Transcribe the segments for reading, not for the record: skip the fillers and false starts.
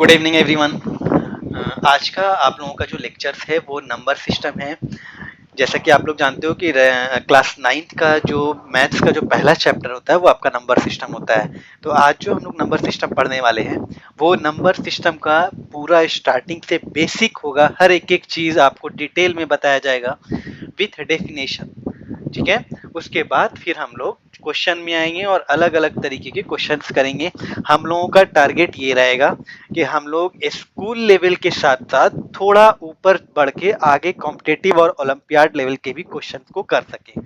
Good evening everyone. आज का आप लोगों का जो लेक्चर है वो नंबर सिस्टम है। जैसा कि आप लोग जानते हो कि क्लास 9th का जो मैथ्स का जो पहला चैप्टर होता है वो आपका नंबर सिस्टम होता है। तो आज जो हम लोग नंबर सिस्टम पढ़ने वाले हैं वो नंबर सिस्टम का पूरा स्टार्टिंग से बेसिक होगा। हर एक एक चीज़ आपको डिटेल में बताया जाएगा विथ डेफिनेशन। ठीक है, उसके बाद फिर हम लोग क्वेश्चन में आएंगे और अलग अलग तरीके के क्वेश्चंस करेंगे। हम लोगों का टारगेट ये रहेगा कि हम लोग स्कूल लेवल के साथ साथ थोड़ा ऊपर बढ़ के आगे कॉम्पिटिटिव और ओलंपियाड लेवल के भी क्वेश्चन को कर सकें।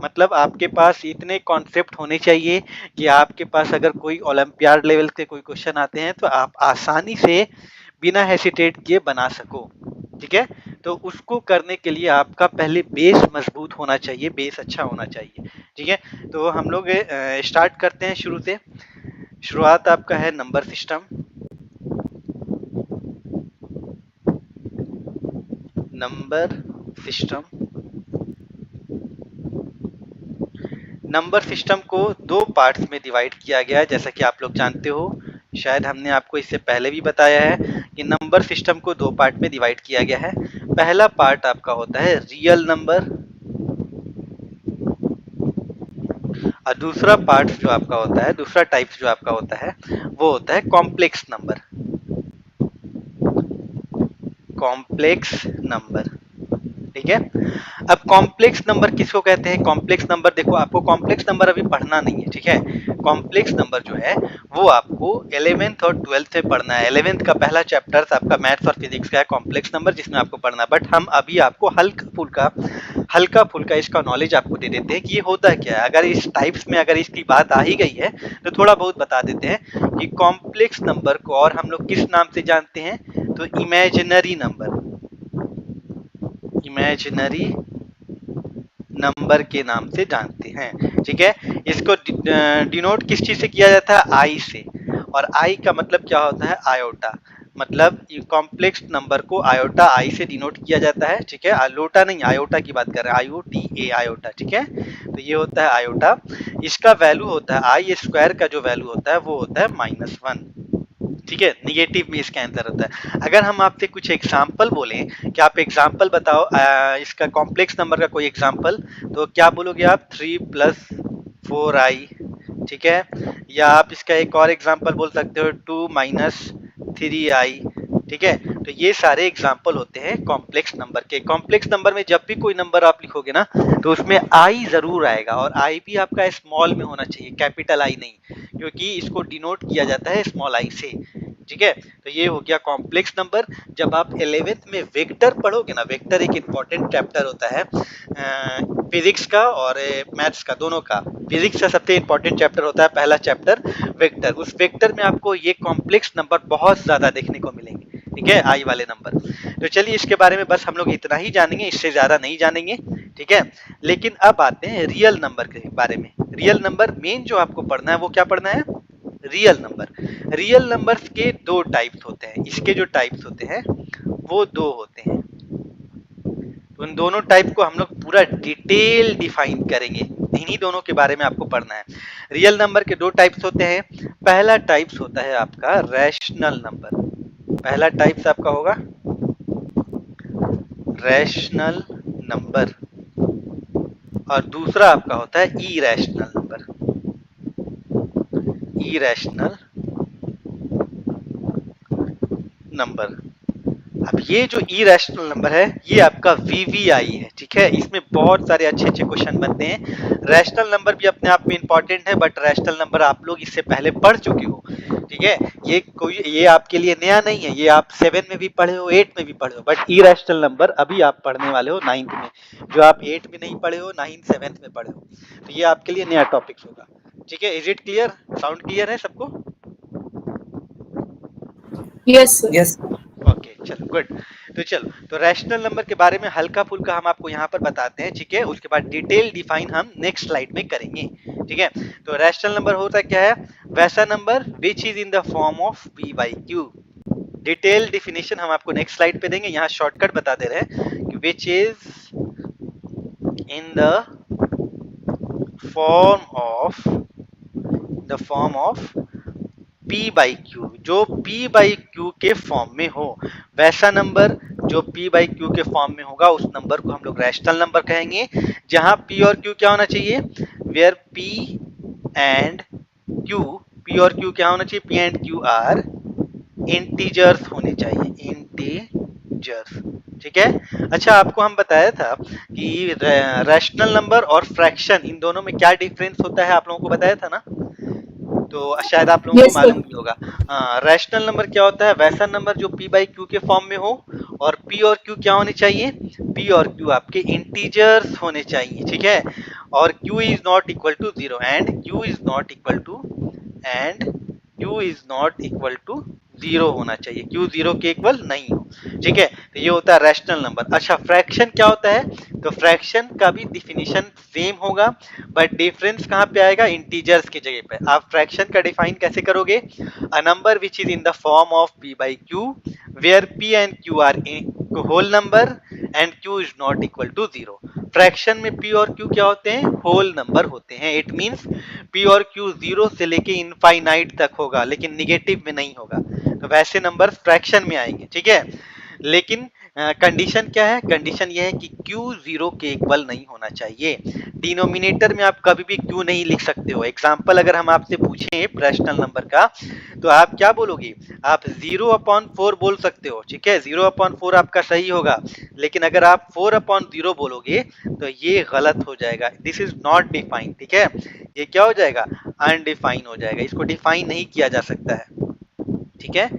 मतलब आपके पास इतने कॉन्सेप्ट होने चाहिए कि आपके पास अगर कोई ओलंपियाड लेवल के कोई क्वेश्चन आते हैं तो आप आसानी से बिना हेसिटेट किए बना सको। ठीक है, तो उसको करने के लिए आपका पहले बेस मजबूत होना चाहिए, बेस अच्छा होना चाहिए। ठीक है, तो हम लोग स्टार्ट करते हैं शुरू से। शुरुआत आपका है number system. Number system number system को दो पार्ट्स में डिवाइड किया गया है, जैसा कि आप लोग जानते हो। शायद हमने आपको इससे पहले भी बताया है कि नंबर सिस्टम को दो पार्ट में डिवाइड किया गया है। पहला पार्ट आपका होता है रियल नंबर और दूसरा पार्ट जो आपका होता है, दूसरा टाइप जो आपका होता है वो होता है कॉम्प्लेक्स नंबर। कॉम्प्लेक्स नंबर, ठीक है। अब कॉम्प्लेक्स नंबर किसको कहते हैं? कॉम्प्लेक्स नंबर देखो, आपको कॉम्प्लेक्स नंबर अभी पढ़ना नहीं है, ठीक है। कॉम्प्लेक्स नंबर जो है वो आपको 11th और 12th में पढ़ना है। 11th का पहला चैप्टर आपका मैथ्स और फिजिक्स का है कॉम्प्लेक्स नंबर, जिसमें आपको पढ़ना है। बट हम अभी आपको हल्का फुल्का इसका नॉलेज आपको दे देते हैं कि ये होता क्या है। अगर इस टाइप्स में अगर इसकी बात आ ही गई है तो थोड़ा बहुत बता देते हैं कि कॉम्प्लेक्स नंबर को और हम लोग किस नाम से जानते हैं, तो इमेजिनरी नंबर, इमेजिनरी नंबर के नाम से जानते हैं। ठीक है, इसको डिनोट किस चीज से किया जाता है? आई से। और आई का मतलब क्या होता है? आयोटा। मतलब कॉम्प्लेक्स नंबर को आयोटा आई से डिनोट किया जाता है। ठीक है, आलोटा नहीं, आयोटा की बात कर रहे हैं, IOTA आयोटा। ठीक है, तो ये होता है आयोटा। इसका वैल्यू होता है आई स्क्वायर का जो वैल्यू होता है वो होता है -1। ठीक है, निगेटिव में इसका आंसर होता है। अगर हम आपसे कुछ एग्जाम्पल बोलें कि आप एग्जाम्पल बताओ इसका कॉम्प्लेक्स नंबर का कोई एग्जाम्पल, तो क्या बोलोगे आप? 3 + 4i। ठीक है, या आप इसका एक और एग्जाम्पल बोल सकते हो 2 - 3i। ठीक है, तो ये सारे एग्जाम्पल होते हैं कॉम्प्लेक्स नंबर के। कॉम्प्लेक्स नंबर में जब भी कोई नंबर आप लिखोगे ना तो उसमें आई जरूर आएगा, और आई भी आपका स्मॉल में होना चाहिए, कैपिटल आई नहीं, क्योंकि इसको डिनोट किया जाता है स्मॉल आई से। ठीक है, तो ये हो गया कॉम्प्लेक्स नंबर। जब आप 11th में वेक्टर पढ़ोगे ना, वेक्टर एक इंपॉर्टेंट चैप्टर होता है फिजिक्स का और मैथ्स का, दोनों का। फिजिक्स का सबसे इंपॉर्टेंट चैप्टर होता है पहला चैप्टर वेक्टर। उस वेक्टर में आपको ये कॉम्प्लेक्स नंबर बहुत ज्यादा देखने को मिलेंगे। ठीक है, आई वाले नंबर। तो चलिए इसके बारे में बस हम लोग इतना ही जानेंगे, इससे ज्यादा नहीं जानेंगे। ठीक है, लेकिन अब आते हैं रियल नंबर के बारे में। रियल नंबर मेन जो आपको पढ़ना है वो क्या पढ़ना है? Real number. रियल नंबर्स के दो टाइप्स होते हैं। इसके जो टाइप्स होते हैं वो दो होते हैं। तो उन दोनों टाइप को हम लोग पूरा डिटेल डिफाइन करेंगे, इन्हीं दोनों के बारे में आपको पढ़ना है। रियल नंबर के दो टाइप्स होते हैं। पहला टाइप्स होता है आपका रैशनल नंबर। पहला टाइप्स आपका होगा रैशनल नंबर, और दूसरा आपका होता है इरैशनल नंबर। Irrational number. अब ये जो इरेशनल नंबर है ये आपका VVI है। ठीक है, इसमें बहुत सारे अच्छे अच्छे क्वेश्चन बनते हैं। रैशनल नंबर भी अपने आप में इंपॉर्टेंट है, बट रैशनल नंबर आप लोग इससे पहले पढ़ चुके हो। ठीक है, ये आपके लिए नया नहीं है, ये आप 7 में भी पढ़े हो, 8 में भी पढ़े हो। बट इरेशनल नंबर अभी आप पढ़ने वाले हो 9th में, जो आप 8 में नहीं पढ़े हो, 9th 7th में पढ़े हो। तो ये आपके लिए नया टॉपिक होगा। ठीक है, is it clear? Sound clear है सबको? Yes sir. यस ओके, चलो गुड। तो चलो, तो रैशनल नंबर के बारे में हल्का फुल्का हम आपको यहाँ पर बताते हैं। ठीक है, उसके बाद डिटेल डिफाइन हम नेक्स्ट स्लाइड में करेंगे। ठीक है, तो रैशनल नंबर होता क्या है? वैसा number which is in the form of p/q। Detail definition हम आपको नेक्स्ट स्लाइड पे देंगे। यहाँ शॉर्टकट बता दे रहे हैं कि विच is in form of the form of P by Q, जो P बाई क्यू के फॉर्म में हो, वैसा नंबर जो P बाई क्यू के फॉर्म में होगा उस नंबर को हम लोग रैशनल नंबर कहेंगे। जहां P और Q क्या होना चाहिए, where P and Q, P और Q क्या होना चाहिए, P and Q are integers होने चाहिए, इंटीजर्स। ठीक है। अच्छा, आपको हम बताया था कि रैशनल नंबर और फ्रैक्शन इन दोनों में क्या डिफरेंस होता है, आप लोगों को बताया था ना, तो शायद आप लोगों को यस सर। मालूम भी होगा। हाँ, रैशनल नंबर क्या होता है, वैसा नंबर जो P बाई क्यू के फॉर्म में हो, और P और Q क्या होने चाहिए, P और Q आपके इंटीजर्स होने चाहिए। ठीक है। और Q is not equal to zero and Q is not equal to and Q is not equal to zero होना चाहिए, Q जीरो के इक्वल नहीं हो। ठीक है, तो ये होता है रैशनल नंबर। अच्छा, फ्रैक्शन क्या होता है, तो फ्रैक्शन का भी डिफिनीशन सेम होगा, बट डिफरेंस कहाँ पे आएगा, इंटीजर्स की जगह पे। आप फ्रैक्शन का डिफाइन कैसे करोगे, a number which is in the form of P by Q where P and Q are whole number and Q is not equal to zero. Fraction में P और Q क्या होते हैं, होल नंबर होते हैं। It means P और Q zero से लेके इनफाइनाइट तक होगा, लेकिन निगेटिव में नहीं होगा। तो वैसे नंबर फ्रैक्शन में आएंगे। ठीक है। लेकिन कंडीशन क्या है, कंडीशन ये है कि Q जीरो के इक्वल नहीं होना चाहिए। डिनोमिनेटर में आप कभी भी Q नहीं लिख सकते हो। एग्जाम्पल अगर हम आपसे पूछें रैशनल नंबर का, तो आप क्या बोलोगे, आप 0/4 बोल सकते हो। ठीक है, 0/4 आपका सही होगा। लेकिन अगर आप 4/0 बोलोगे तो ये गलत हो जाएगा, दिस इज नॉट डिफाइंड। ठीक है, ये क्या हो जाएगा, अनडिफाइन हो जाएगा, इसको डिफाइन नहीं किया जा सकता है। ठीक है,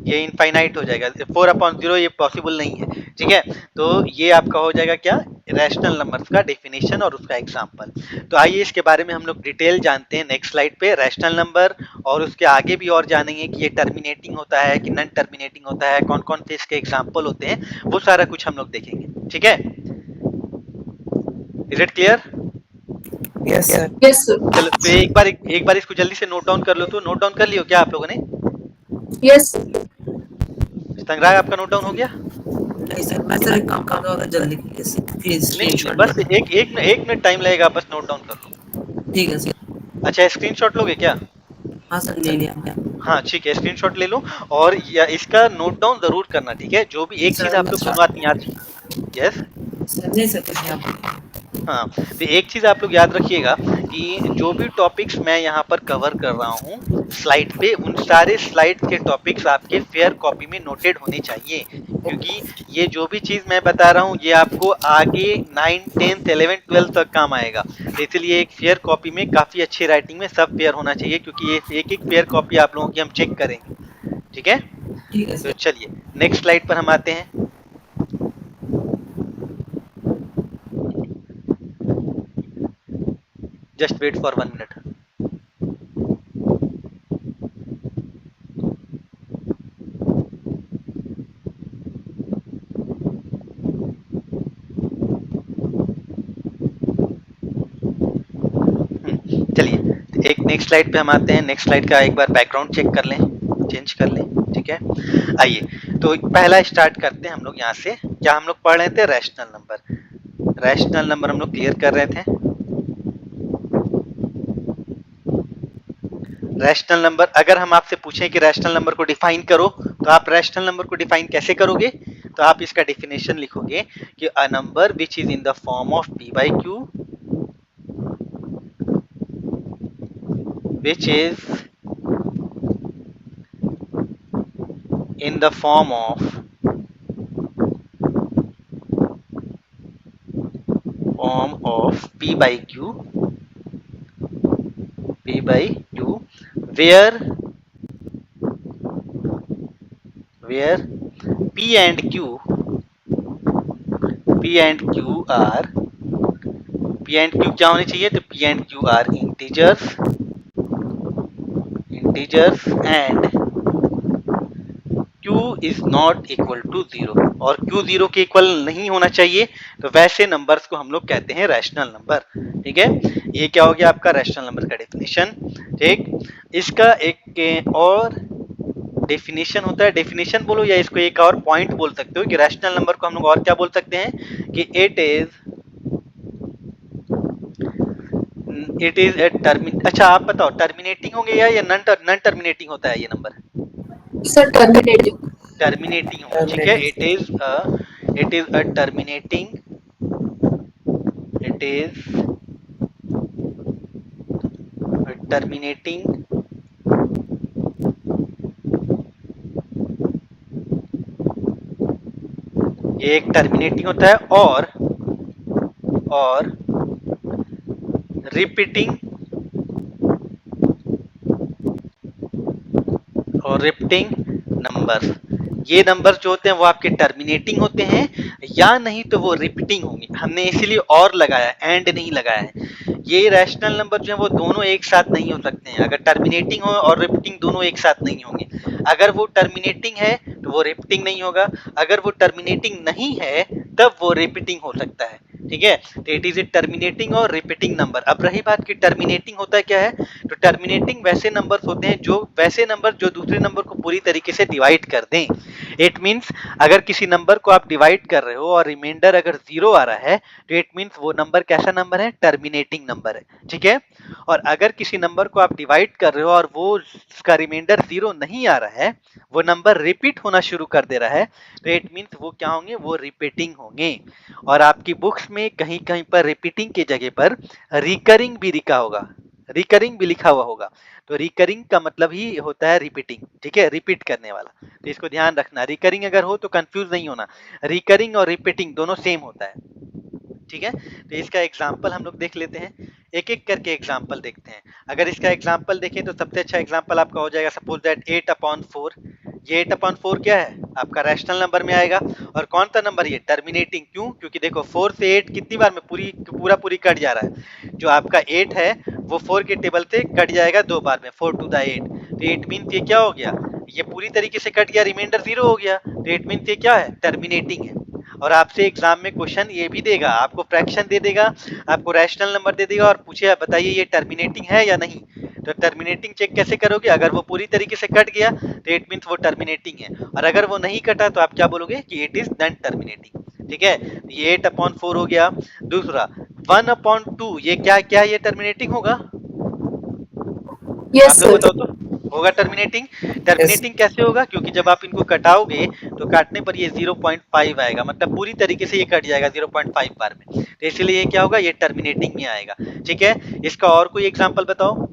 ये इनफाइनाइट हो जाएगा, 4/0 ये पॉसिबल नहीं है। ठीक है, तो ये आपका हो जाएगा क्या, रैशनल नंबर्स का डेफिनेशन और उसका एग्जांपल। तो आइए इसके बारे में हम लोग डिटेल जानते हैं नेक्स्ट स्लाइड पे, रैशनल नंबर, और उसके आगे भी और जानेंगे कि ये टर्मिनेटिंग होता है कि नॉन टर्मिनेटिंग होता है, कौन कौन से इसके एग्जाम्पल होते हैं, वो सारा कुछ हम लोग देखेंगे। ठीक है, is it clear. Yes sir. Yes sir. चलो, तो एक बार इसको जल्दी से नोट डाउन कर लो। तो नोट डाउन कर लियो क्या आप लोगों ने, यस। संग्रह आपका नोट डाउन हो गया। नहीं सर, मैं सर एक काम कर रहा था जल्दी प्लीज नहीं, स्क्रीनशॉट बस लेना। एक मिनट टाइम लगेगा, बस नोट डाउन कर ठीक है सर। लो। अच्छा, स्क्रीनशॉट लोगे क्या। हाँ सर, ले लिया क्या। हाँ ठीक है, स्क्रीनशॉट ले लो और या इसका नोट डाउन जरूर करना। ठीक है, जो भी एक चीज सर आप मैं लोग स्टार्ट शुरुआत में याद, यस, सर नहीं सर, कुछ नहीं आप। हाँ, तो एक चीज आप लोग याद रखिएगा कि जो भी टॉपिक्स मैं यहाँ पर कवर कर रहा हूँ स्लाइड पे, उन सारे स्लाइड के टॉपिक्स आपके फेयर कॉपी में नोटेड होने चाहिए, क्योंकि ये जो भी चीज मैं बता रहा हूँ ये आपको आगे 9, 10, 11, 12 तक काम आएगा। तो इसलिए एक फेयर कॉपी में काफी अच्छी राइटिंग में सब फेयर होना चाहिए, क्योंकि ये एक एक फेयर कॉपी आप लोगों की हम चेक करेंगे। ठीक है, ठीक है तो सर। चलिए नेक्स्ट स्लाइड पर हम आते हैं। Just wait for 1 minute. चलिए एक नेक्स्ट स्लाइड पे हम आते हैं। नेक्स्ट स्लाइड का एक बार बैकग्राउंड चेक कर लें, चेंज कर लें। ठीक है, आइए तो पहला स्टार्ट करते हैं हम लोग यहाँ से। क्या हम लोग पढ़ रहे थे, रैशनल नंबर। रैशनल नंबर हम लोग क्लियर कर रहे थे। रैशनल नंबर, अगर हम आपसे पूछें कि रैशनल नंबर को डिफाइन करो, तो आप रैशनल नंबर को डिफाइन कैसे करोगे, तो आप इसका डेफिनेशन लिखोगे कि अ number which is in the form of P by Q which is in the form of P by Q where P and Q are P and Q क्या होने चाहिए, तो P and Q are integers and Q is not equal to zero, और Q zero के equal नहीं होना चाहिए। तो वैसे नंबर्स को हम लोग कहते हैं रैशनल नंबर। ठीक है, ये क्या हो गया आपका रैशनल नंबर का डेफिनेशन। ठीक, इसका एक और डेफिनेशन होता है, डेफिनेशन बोलो या इसको एक और पॉइंट बोल सकते हो कि रैशनल नंबर को हम लोग और क्या बोल सकते हैं कि इट इज ए अच्छा आप बताओ, टर्मिनेटिंग होंगे या नॉन टर्मिनेटिंग होता है ये नंबर? सर टर्मिनेटिव। टर्मिनेटिंग होंगे, ठीक है। Terminating. It is a terminating, it is terminating ये एक टर्मिनेटिंग होता है, और रिपीटिंग और रिपीटिंग नंबर्स। ये नंबर्स जो होते हैं वो आपके टर्मिनेटिंग होते हैं, या नहीं तो वो रिपीटिंग होंगे। हमने इसीलिए और लगाया, एंड नहीं लगाया है। ये रैशनल नंबर जो है वो दोनों एक साथ नहीं हो सकते हैं। अगर टर्मिनेटिंग हो और रिपीटिंग दोनों एक साथ नहीं होंगे। अगर वो टर्मिनेटिंग है तो वो रिपीटिंग नहीं होगा, अगर वो टर्मिनेटिंग नहीं है तब वो रिपीटिंग हो सकता है, ठीक है। तो इट इज ए टर्मिनेटिंग और रिपीटिंग नंबर। अब रही बात कि टर्मिनेटिंग होता है क्या है, तो टर्मिनेटिंग वैसे नंबर्स होते हैं जो दूसरे नंबर को पूरी तरीके से डिवाइड कर दें। इट मीन्स अगर किसी नंबर को आप डिवाइड कर रहे हो और रिमाइंडर अगर 0 आ रहा है तो इट मीन्स वो नंबर कैसा नंबर है, टर्मिनेटिंग नंबर है, ठीक है। और अगर किसी नंबर को आप डिवाइड कर रहे हो और वो उसका रिमाइंडर 0 नहीं आ रहा है, वो नंबर रिपीट होना शुरू कर दे रहा है, तो इट मीन्स वो क्या होंगे, वो रिपीटिंग होंगे। और आपकी बुक्स में कहीं कहीं पर रिपीटिंग की जगह पर रिकरिंग भी लिखा होगा, रिकरिंग भी लिखा हुआ होगा। तो रिकरिंग का मतलब ही होता है रिपीटिंग, ठीक है, रिपीट करने वाला। तो इसको ध्यान रखना, रिकरिंग अगर हो तो कंफ्यूज नहीं होना, रिकरिंग और रिपीटिंग दोनों सेम होता है, ठीक है। तो इसका एग्जाम्पल हम लोग देख लेते हैं, एक एक करके एग्जाम्पल देखते हैं। अगर इसका एग्जाम्पल देखें तो सबसे अच्छा एग्जाम्पल आपका हो जाएगा, सपोज दैट 8/4। ये 8/4 क्या है, आपका रैशनल नंबर में आएगा। और कौन सा नंबर, ये टर्मिनेटिंग। क्यों, क्योंकि देखो 4 से 8 कितनी बार में पूरी कट जा रहा है। जो आपका 8 है वो 4 के टेबल से कट जाएगा 2 बार में, 4 to the 8। तो 8 मीन्स ये क्या हो गया, ये पूरी तरीके से कट गया, रिमाइंडर 0 हो गया। तो 8 मीन्स ये क्या है, टर्मिनेटिंग है। और आपसे एग्जाम में क्वेश्चन ये भी देगा, आपको फ्रैक्शन दे देगा, आपको रैशनल नंबर दे देगा और पूछे बताइए ये टर्मिनेटिंग है या नहीं। तो टर्मिनेटिंग चेक कैसे करोगे, अगर वो पूरी तरीके से कट गया तो इट मीन्स वो टर्मिनेटिंग है, और अगर वो नहीं कटा तो आप क्या बोलोगे कि इट इज नॉन टर्मिनेटिंग, ठीक है। ये 8/4 हो गया। दूसरा 1/2, ये क्या क्या ये टर्मिनेटिंग होगा, यस आप लोग सर। बताओ तो। होगा टर्मिनेटिंग। टर्मिनेटिंग कैसे होगा, क्योंकि जब आप इनको कटाओगे तो काटने पर ये 0.5 आएगा, मतलब पूरी तरीके से ये कट जाएगा 0.5 बार में, तो इसलिए ये क्या होगा, ये टर्मिनेटिंग में आएगा, ठीक है। इसका और कोई एग्जांपल बताओ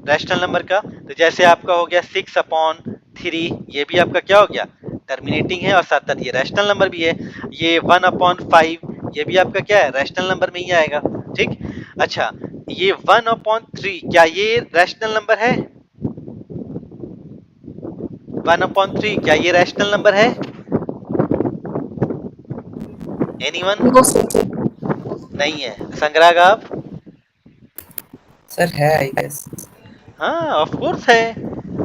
रैशनल नंबर का। तो जैसे आपका हो गया 6/3, ये भी आपका क्या हो गया, टर्मिनेटिंग है, और साथ साथ ये रैशनल नंबर भी है। ये 1/5, ये भी आपका क्या है, रैशनल नंबर में ही आएगा, ठीक। अच्छा, ये 1/3 क्या ये रैशनल नंबर है, 1/3 क्या ये रैशनल नंबर है, एनीवन? No sir. नहीं है, संग्राग आप? सर है आई गेस। हाँ ऑफ कोर्स है,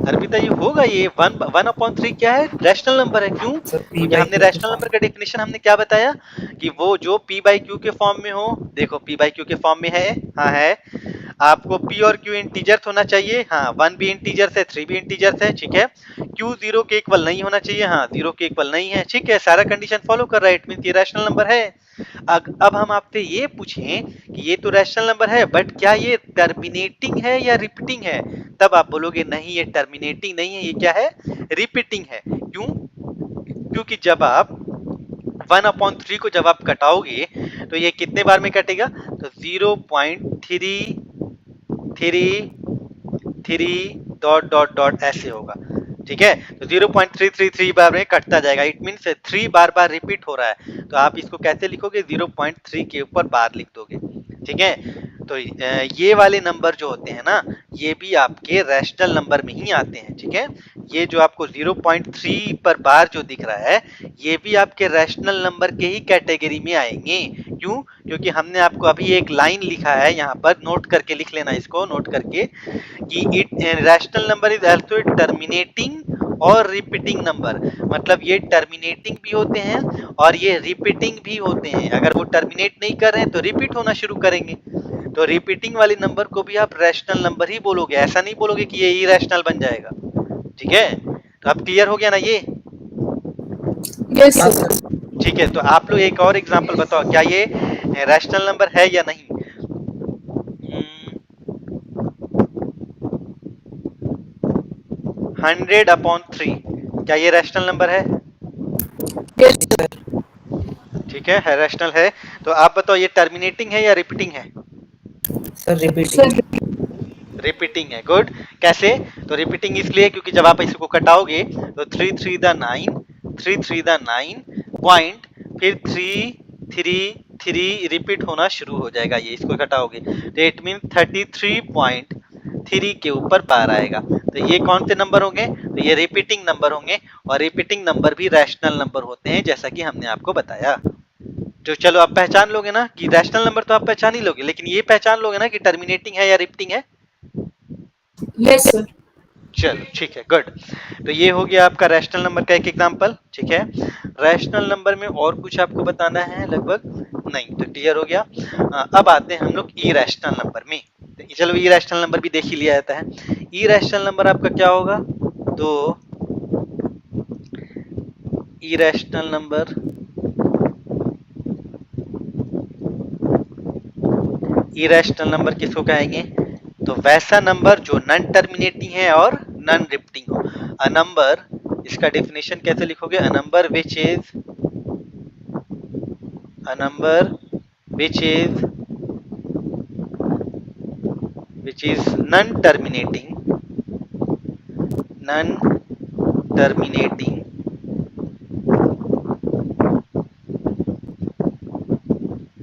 अर्पिता ये होगा, ये 1/3 क्या है, रैशनल नंबर है। क्यों, सर पी क्योंकि बाई हमने क्यू के रैशनल फॉर्म। नंबर का डेफिनेशन हमने क्या बताया कि वो जो p/q के फॉर्म में हो, देखो p/q के फॉर्म में है, हाँ है। आपको p और q इंटीजर्स होना चाहिए, हाँ 1 भी इंटीजर्स है, 3 भी इंटीजर्स है, ठीक है। q 0 के इक्वल नहीं होना चाहिए, हाँ 0 के इक्वल नहीं है, ठीक है। सारा कंडीशन फॉलो कर रहा है, इट मींस ये रैशनल नंबर है। अब हम आपसे ये पूछें कि ये तो रैशनल नंबर है, बट क्या ये टर्मिनेटिंग है या रिपीटिंग है, तब आप बोलोगे नहीं ये टर्मिनेटिंग नहीं है, ये क्या है, रिपीटिंग है। क्यों, क्योंकि जब आप 1/3 को जब आप कटाओगे तो ये कितने बार में कटेगा, तो 0.333 ऐसे होगा, ठीक है। तो 0.333 बार में कटता जाएगा, it means 3 bar bar repeat हो रहा है। तो आप इसको कैसे लिखोगे, 0.3 के ऊपर बार लिख दोगे, ठीक है। तो ये वाले नंबर जो होते हैं ना, ये भी आपके रैशनल नंबर में ही आते हैं, ठीक है। ये जो आपको 0.3 पर बार जो दिख रहा है, ये भी आपके रैशनल नंबर के ही कैटेगरी में आएंगे। क्यों, क्योंकि हमने आपको अभी एक लाइन लिखा है यहाँ पर, नोट करके लिख लेना इसको, नोट करके कि it rational number is also a terminating और रिपीटिंग नंबर। मतलब ये टर्मिनेटिंग भी होते हैं और ये रिपीटिंग भी होते हैं। अगर वो टर्मिनेट नहीं कर रहे हैं तो रिपीट होना शुरू करेंगे। तो रिपीटिंग वाले नंबर को भी आप रैशनल नंबर ही बोलोगे, ऐसा नहीं बोलोगे कि ये इरैशनल बन जाएगा, ठीक है। तो अब क्लियर हो गया ना ये, यस हाँ सर। सर। ठीक है। तो आप लोग एक और एग्जांपल बताओ, क्या ये रैशनल नंबर है या नहीं। 100/3 क्या ये रैशनल नंबर है? Yes, sir. ठीक है रैशनल है। तो आप बताओ ये टर्मिनेटिंग है या रिपीटिंग है? Sir Sir, repeating. रिपीटिंग है। गुड। कैसे? तो रिपीटिंग इसलिए क्योंकि जब आप इसको कटाओगे तो 3 3 द 9, 3 3 द 9 पॉइंट, फिर 3 3 3 रिपीट होना शुरू हो जाएगा ये इसको घटाओगे तो इट मीन 33.3 के ऊपर बार आएगा। तो ये कौन से नंबर होंगे? तो ये रिपीटिंग नंबर होंगे और रिपीटिंग नंबर भी रैशनल नंबर होते हैं जैसा कि हमने आपको बताया। तो चलो आप पहचान लोगे ना कि रैशनल नंबर तो आप पहचान ही लोगे, लेकिन ये पहचान लोगे ना कि टर्मिनेटिंग है या रिपीटिंग है। yes, sir. चलो ठीक है गुड। तो ये हो गया आपका रैशनल नंबर का एक एग्जांपल। ठीक है रैशनल नंबर में और कुछ आपको बताना है लगभग नहीं, तो क्लियर हो गया। अब आते हैं हम लोग इरेशनल नंबर में। तो चलो इरेशनल नंबर भी देख ही लिया जाता है। इरेशनल नंबर आपका क्या होगा? तो इरेशनल नंबर, इरेशनल नंबर किसको कहेंगे? तो वैसा नंबर जो नन टर्मिनेटिंग है और नन रिपीटिंग हो। अ नंबर, इसका डेफिनेशन कैसे लिखोगे? अ number which is, a number which is non-terminating, non-terminating,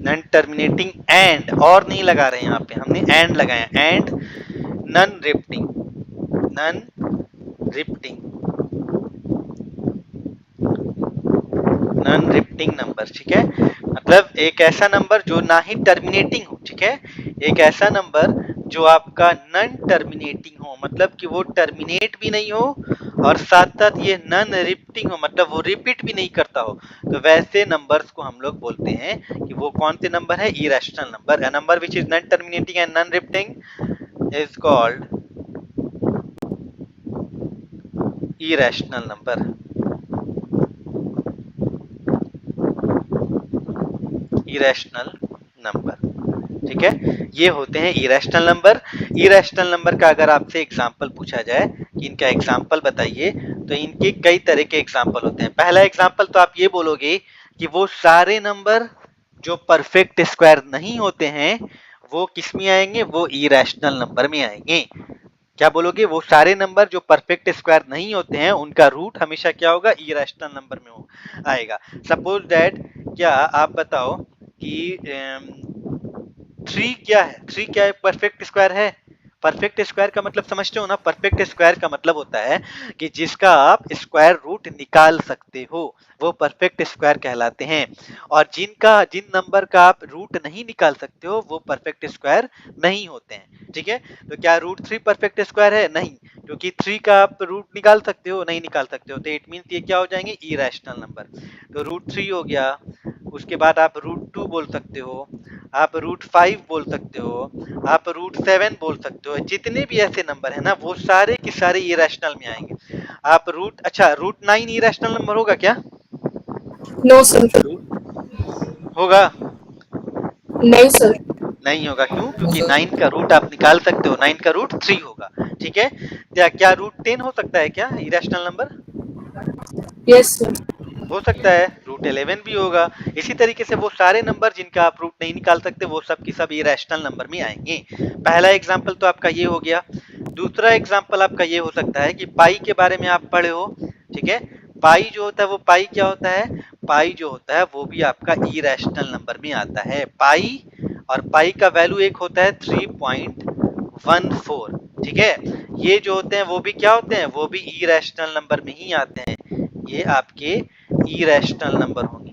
non-terminating and, और नहीं लगा रहे हैं यहाँ पे, हमने and लगाया, and non-repeating, non-repeating, non repeating number. ठीक है मतलब एक ऐसा नंबर जो ना ही टर्मिनेटिंग हो। ठीक है एक ऐसा नंबर जो आपका नॉन टर्मिनेटिंग हो, मतलब कि वो टर्मिनेट भी नहीं हो और साथ साथ ये नॉन रिपीटिंग हो, मतलब वो रिपीट भी नहीं करता हो। तो वैसे नंबर्स को हम लोग बोलते हैं कि वो कौन से नंबर है? Irrational number. A number which is non terminating and non repeating is called irrational number. Irrational number. ठीक है ये होते हैं इरेशनल नंबर। इरेशनल नंबर का अगर आपसे एग्जांपल पूछा जाए कि इनका एग्जांपल बताइए, तो इनके कई तरह के एग्जांपल होते हैं। पहला एग्जांपल तो आप ये बोलोगे कि वो सारे नंबर जो परफेक्ट स्क्वायर नहीं होते हैं वो किस में आएंगे? वो इरेशनल नंबर में आएंगे। क्या बोलोगे? वो सारे नंबर जो परफेक्ट स्क्वायर नहीं होते हैं उनका रूट हमेशा क्या होगा? इरेशनल नंबर में आएगा। सपोज दैट, क्या आप बताओ कि 3 क्या है? 3 क्या है? परफेक्ट स्क्वायर है। परफेक्ट स्क्वायर का मतलब समझते हो ना? परफेक्ट स्क्वायर का मतलब होता है कि जिसका आप स्क्वायर रूट निकाल सकते हो वो परफेक्ट स्क्वायर कहलाते हैं। और जिन नंबर का आप रूट नहीं निकाल सकते हो वो परफेक्ट स्क्वायर नहीं होते हैं। ठीक है तो क्या रूट 3 परफेक्ट स्क्वायर है? नहीं, क्योंकि 3 का आप रूट निकाल सकते हो? नहीं निकाल सकते हो। तो इट मीन्स ये क्या हो जाएंगे? Irrational number. तो रूट 3 हो गया, उसके बाद आप रूट 2 बोल सकते हो, आप रूट 5 बोल सकते हो, आप रूट 7 बोल सकते हो। जितने भी ऐसे नंबर है ना वो सारे के सारे इरेशनल में आएंगे। आप रूट, अच्छा रूट 9 इरेशनल नंबर होगा क्या? No, sir. होगा? नहीं, sir. नहीं होगा। क्यों? नो क्योंकि सर। 9 का रूट आप निकाल सकते हो। 9 का रूट 3 होगा। ठीक है क्या रूट 10 हो सकता है क्या इरेशनल नंबर? Yes, sir. हो सकता है। रूट 11 भी होगा। इसी तरीके से वो सारे नंबर जिनका आप रूट नहीं निकाल सकते वो सब की सब इरेशनल नंबर में आएंगे। पहला एग्जांपल तो आपका ये हो गया। दूसरा एग्जांपल आपका ये हो सकता है कि पाई के बारे में आप पढ़े हो। ठीक है पाई जो होता है वो पाई क्या होता है? पाई जो होता है वो भी आपका इरेशनल नंबर में आता है। पाई और पाई का वैल्यू एक होता है 3.14। ठीक है ये जो होते हैं वो भी क्या होते हैं? वो भी इरेशनल नंबर में ही आते हैं। ये आपके इरेशनल नंबर होंगे।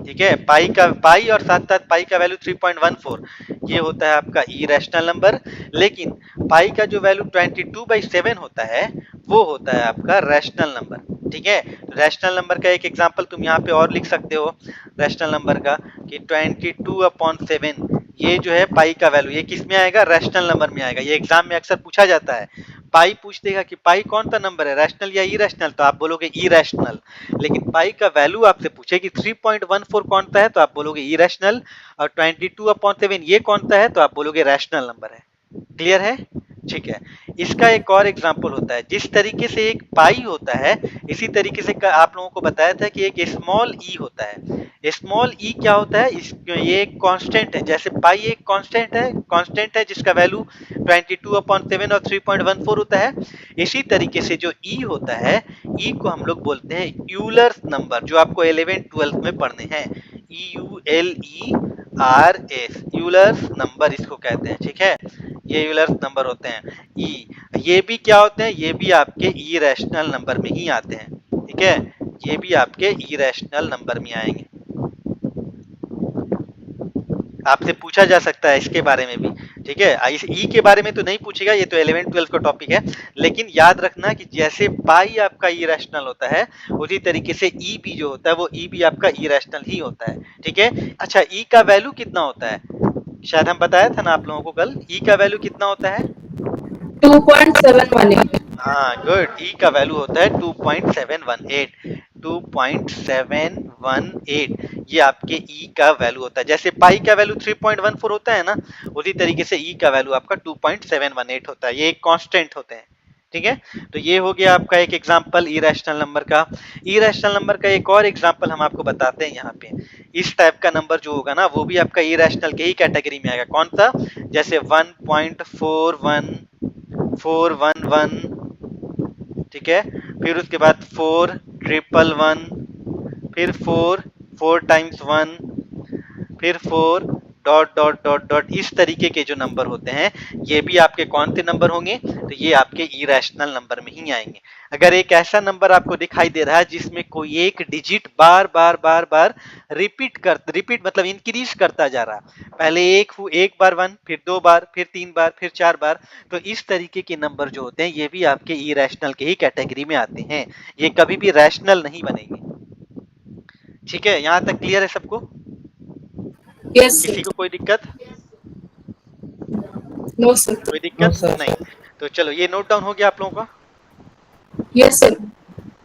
ठीक है पाई और साथ साथ पाई का वैल्यू 3.14 ये होता है आपका इरेशनल नंबर। लेकिन पाई का जो वैल्यू 22/7 होता है वो होता है आपका रैशनल नंबर। ठीक है रैशनल नंबर का एक एग्जांपल तुम यहाँ पे और लिख सकते हो रैशनल नंबर का कि 22/7 ये जो है पाई का वैल्यू, ये किस में आएगा? रैशनल नंबर में आएगा। ये एग्जाम में अक्सर पूछा जाता है। पाई पूछ देगा कि पाई कौन सा नंबर है, रैशनल या इरेशनल? तो आप बोलोगे इरेशनल। लेकिन पाई का वैल्यू आपसे पूछे कि 3.14 कौन सा है तो आप बोलोगे इरेशनल। और 22/7 ये कौन सा है तो आप बोलोगे रैशनल नंबर है। क्लियर है? ठीक है। इसका एक और एग्जाम्पल होता है, जिस तरीके से एक पाई होता है इसी तरीके से आप लोगों को बताया था कि एक स्मॉल ई होता है। स्मॉल ई क्या होता है, ये एक कांस्टेंट है, जैसे पाई एक कांस्टेंट है जिसका वैल्यू 22/7 और 3.14 होता है। इसी तरीके से जो ई होता है, ई को हम लोग बोलते हैं यूलर्स नंबर, जो आपको 11th-12th में पढ़ने हैं। EULERS, यूलर्स नंबर इसको कहते हैं, ठीक है। ये यूलर्स नंबर होते हैं। ई, ये भी क्या होते हैं, ये भी आपके इरेशनल नंबर में ही आते हैं, ठीक है। ये भी आपके इरेशनल नंबर में आएंगे। आपसे पूछा जा सकता है इसके बारे में भी, ठीक है। इस ई के बारे में तो नहीं पूछेगा, ये तो 11th-12th का टॉपिक है, लेकिन याद रखना कि जैसे पाई आपका इरेशनल होता है उसी तरीके से ई भी जो होता है वो ई भी आपका इरेशनल ही होता है, ठीक है। अच्छा, ई का वैल्यू कितना होता है, शायद हम बताया था ना आप लोगों को कल, ई का वैल्यू कितना होता है। 2.718। हाँ, गुड। ई का वैल्यू होता है 2.718। 2.718 ये आपके ई का वैल्यू होता है। जैसे पाई का वैल्यू 3.14 होता है ना, उसी तरीके से ई का वैल्यू आपका 2.718 होता है। ये एक कांस्टेंट होते हैं, ठीक है। तो ये हो गया आपका एक एग्जांपल इरेशनल नंबर का। इरेशनल नंबर का एक और एग्जांपल हम आपको बताते हैं यहाँ पे। इस टाइप का नंबर जो होगा ना वो भी आपका इरेशनल के ही कैटेगरी में आएगा। कौन सा, जैसे 1.41411, ठीक है। फिर उसके बाद 411, फिर 4 टाइम्स 1, फिर 4 डॉट डॉट डॉट डॉट, इस तरीके के जो नंबर होते हैं ये भी आपके कौन से नंबर होंगे, तो ये आपके इरेशनल नंबर में ही आएंगे। अगर एक ऐसा नंबर आपको दिखाई दे रहा है जिसमें कोई एक डिजिट बार बार रिपीट मतलब इंक्रीज करता जा रहा है, पहले एक बार 1, फिर 2 बार, फिर 3 बार, फिर 4 बार, तो इस तरीके के नंबर जो होते हैं ये भी आपके इरेशनल के ही कैटेगरी में आते हैं। ये कभी भी रैशनल नहीं बनेंगे, ठीक है। यहाँ तक क्लियर है सबको, Yes, किसी sir. को कोई दिक्कत? No, sir. कोई नो दिक्कत सर। नहीं। तो चलो ये नोट डाउन हो गया आप लोगों का, Yes, sir.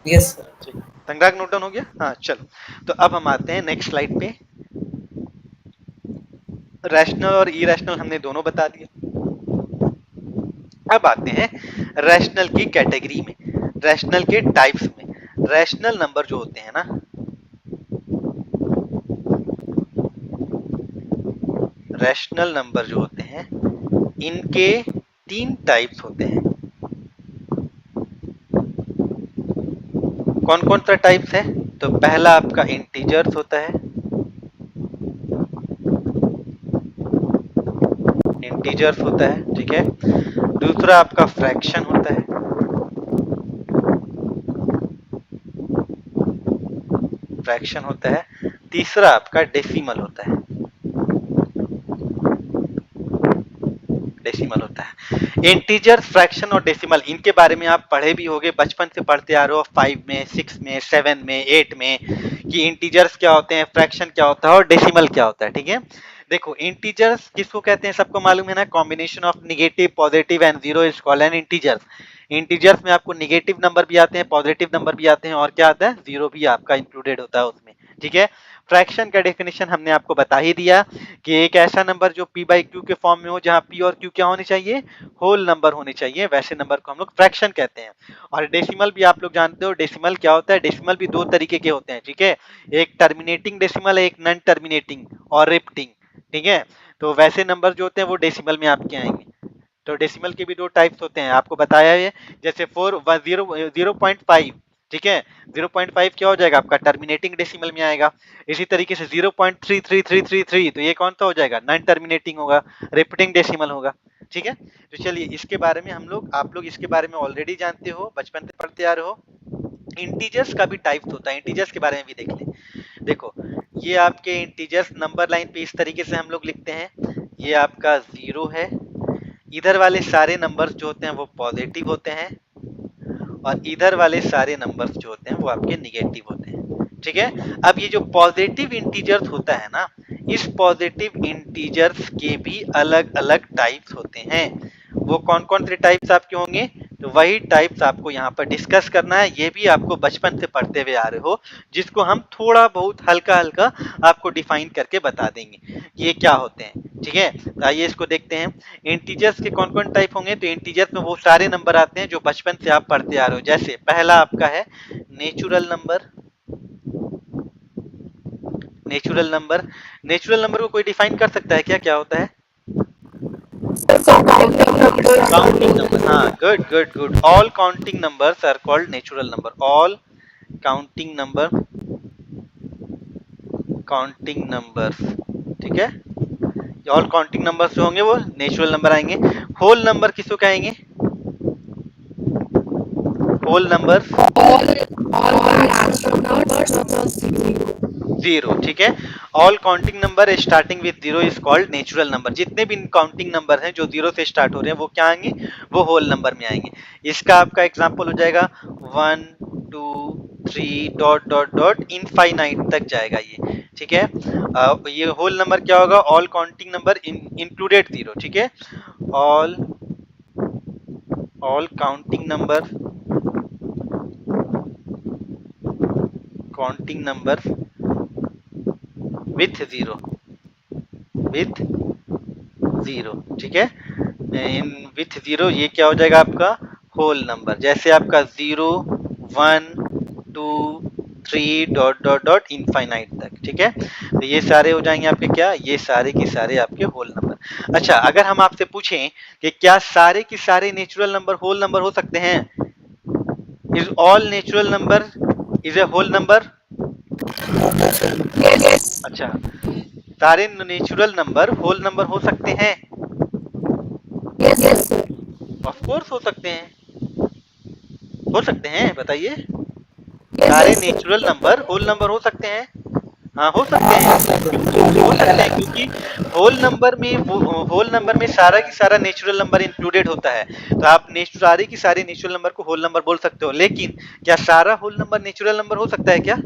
Yes sir. ठीक, संग्राहक नोट डाउन हो गया। हाँ चलो, तो अब हम आते हैं नेक्स्ट स्लाइड पे। रैशनल और इरेशनल हमने दोनों बता दिया। अब आते हैं रैशनल की कैटेगरी में, रैशनल के टाइप्स में। रैशनल नंबर जो होते हैं ना, रैशनल नंबर जो होते हैं इनके 3 टाइप्स होते हैं। कौन कौन सा टाइप्स है, तो पहला आपका इंटीजर्स होता है, इंटीजर्स होता है, ठीक है। दूसरा आपका फ्रैक्शन होता है, फ्रैक्शन होता है। तीसरा आपका डेसिमल होता है, डेसिमल होता है। इंटीजर, फ्रैक्शन और डेसिमल, इनके बारे में आप पढ़े भी होंगे, बचपन से पढ़ते आ रहे हो 5 में, 6 में, 7 में, 8 में, कि इंटीजर्स क्या होते हैं, फ्रैक्शन क्या होता है और डेसिमल क्या होता है, ठीक है। देखो, इंटीजर्स किसको कहते हैं सबको मालूम है ना, combination of negative, positive and zero is called an integers. Integers में आपको निगेटिव नंबर भी आते हैं, पॉजिटिव नंबर भी आते हैं, और क्या आता है, जीरो भी आपका इंक्लूडेड होता है उसमें, ठीक है। फ्रैक्शन का डेफिनेशन हमने आपको बता ही दिया कि एक ऐसा नंबर जो p बाई क्यू के फॉर्म में हो, जहां p और q क्या होने चाहिए, होल नंबर होने चाहिए, वैसे नंबर को हम लोग फ्रैक्शन कहते हैं। और डेसिमल भी आप लोग जानते हो, डेसिमल क्या होता है, डेसिमल भी 2 तरीके के होते हैं, ठीक है। एक टर्मिनेटिंग डेसिमल है, एक नॉन टर्मिनेटिंग और रिपीटिंग, ठीक है। तो वैसे नंबर जो होते हैं वो डेसिमल में आपके आएंगे। तो डेसिमल के भी 2 टाइप्स होते हैं, आपको बताया है, जैसे 0.5, ठीक है। 0.5 क्या हो जाएगा आपका, टर्मिनेटिंग डेसिमल में आएगा। इसी तरीके से 0.33333, तो ये कौन सा हो जाएगा, नॉन टर्मिनेटिंग होगा, रिपीटिंग डेसिमल होगा, ठीक है। तो चलिए इसके बारे में आप लोग इसके बारे में ऑलरेडी जानते हो, बचपन से पढ़ते आ रहे हो। इंटीजर्स का भी टाइप्स होता है, इंटीजर्स के बारे में भी देख लें। देखो, ये आपके इंटीजर्स नंबर लाइन पे इस तरीके से हम लोग लिखते हैं, ये आपका 0 है, इधर वाले सारे नंबर्स जो होते हैं वो पॉजिटिव होते हैं, और इधर वाले सारे नंबर्स जो होते हैं वो आपके निगेटिव होते हैं, ठीक है। अब ये जो पॉजिटिव इंटीजर्स होता है ना, इस पॉजिटिव इंटीजर्स के भी अलग अलग टाइप्स होते हैं। वो कौन कौन से टाइप्स आपके होंगे, तो वही टाइप्स आपको यहाँ पर डिस्कस करना है। ये भी आपको बचपन से पढ़ते हुए आ रहे हो, जिसको हम थोड़ा बहुत हल्का हल्का आपको डिफाइन करके बता देंगे ये क्या होते हैं। ठीक है, तो आइए इसको देखते हैं। इंटीजर्स के कौन कौन टाइप होंगे? तो इंटीजर्स में वो सारे नंबर आते हैं जो बचपन से आप पढ़ते आ रहे हो। जैसे पहला आपका है natural number. Natural number, natural number को कोई डिफाइन कर सकता है क्या, क्या होता है? काउंटिंग नंबर, हाँ, good good good. All counting numbers are called natural number. All counting number, counting numbers, ठीक है, ऑल काउंटिंग नंबर्स जो होंगे वो नेचुरल नंबर आएंगे। होल नंबर किसको कहेंगे? होल नंबर जीरो, ठीक है। All counting number starting with zero is called natural number. जितने भी काउंटिंग नंबर हैं जो जीरो से स्टार्ट हो रहे हैं वो क्या आएंगे? वो होल नंबर में आएंगे। इसका आपका एग्जांपल हो जाएगा 1 2 3 डॉट डॉट डॉट इनफाइनाइट तक जाएगा ये, ठीक है। ये होल नंबर क्या होगा? All counting number included zero, ठीक है। All counting number, counting number with zero, with zero, ठीक है। इन विथ जीरो ये क्या हो जाएगा आपका? Whole number. जैसे आपका 0 1 2 3 डॉट डॉट डॉट इनफाइनाइट तक, ठीक है। तो ये सारे हो जाएंगे आपके क्या? ये सारे के सारे आपके होल नंबर। अच्छा, अगर हम आपसे पूछें कि क्या सारे के सारे नेचुरल नंबर होल नंबर हो सकते हैं? Is all natural number is a whole number? अच्छा, सारे नेचुरल नंबर होल नंबर हो सकते हैं? ऑफ कोर्स हो सकते हैं। हो सकते हैं, बताइए। सारे नेचुरल नंबर होल नंबर हो सकते हैं? हाँ, हो सकते हैं। हो सकते हैं क्योंकि होल नंबर में सारा की सारा नेचुरल नंबर इंक्लूडेड होता है। तो आप सारे की सारे नेचुरल नंबर को होल नंबर बोल सकते हो। लेकिन क्या सारा होल नंबर नेचुरल नंबर हो सकता है क्या?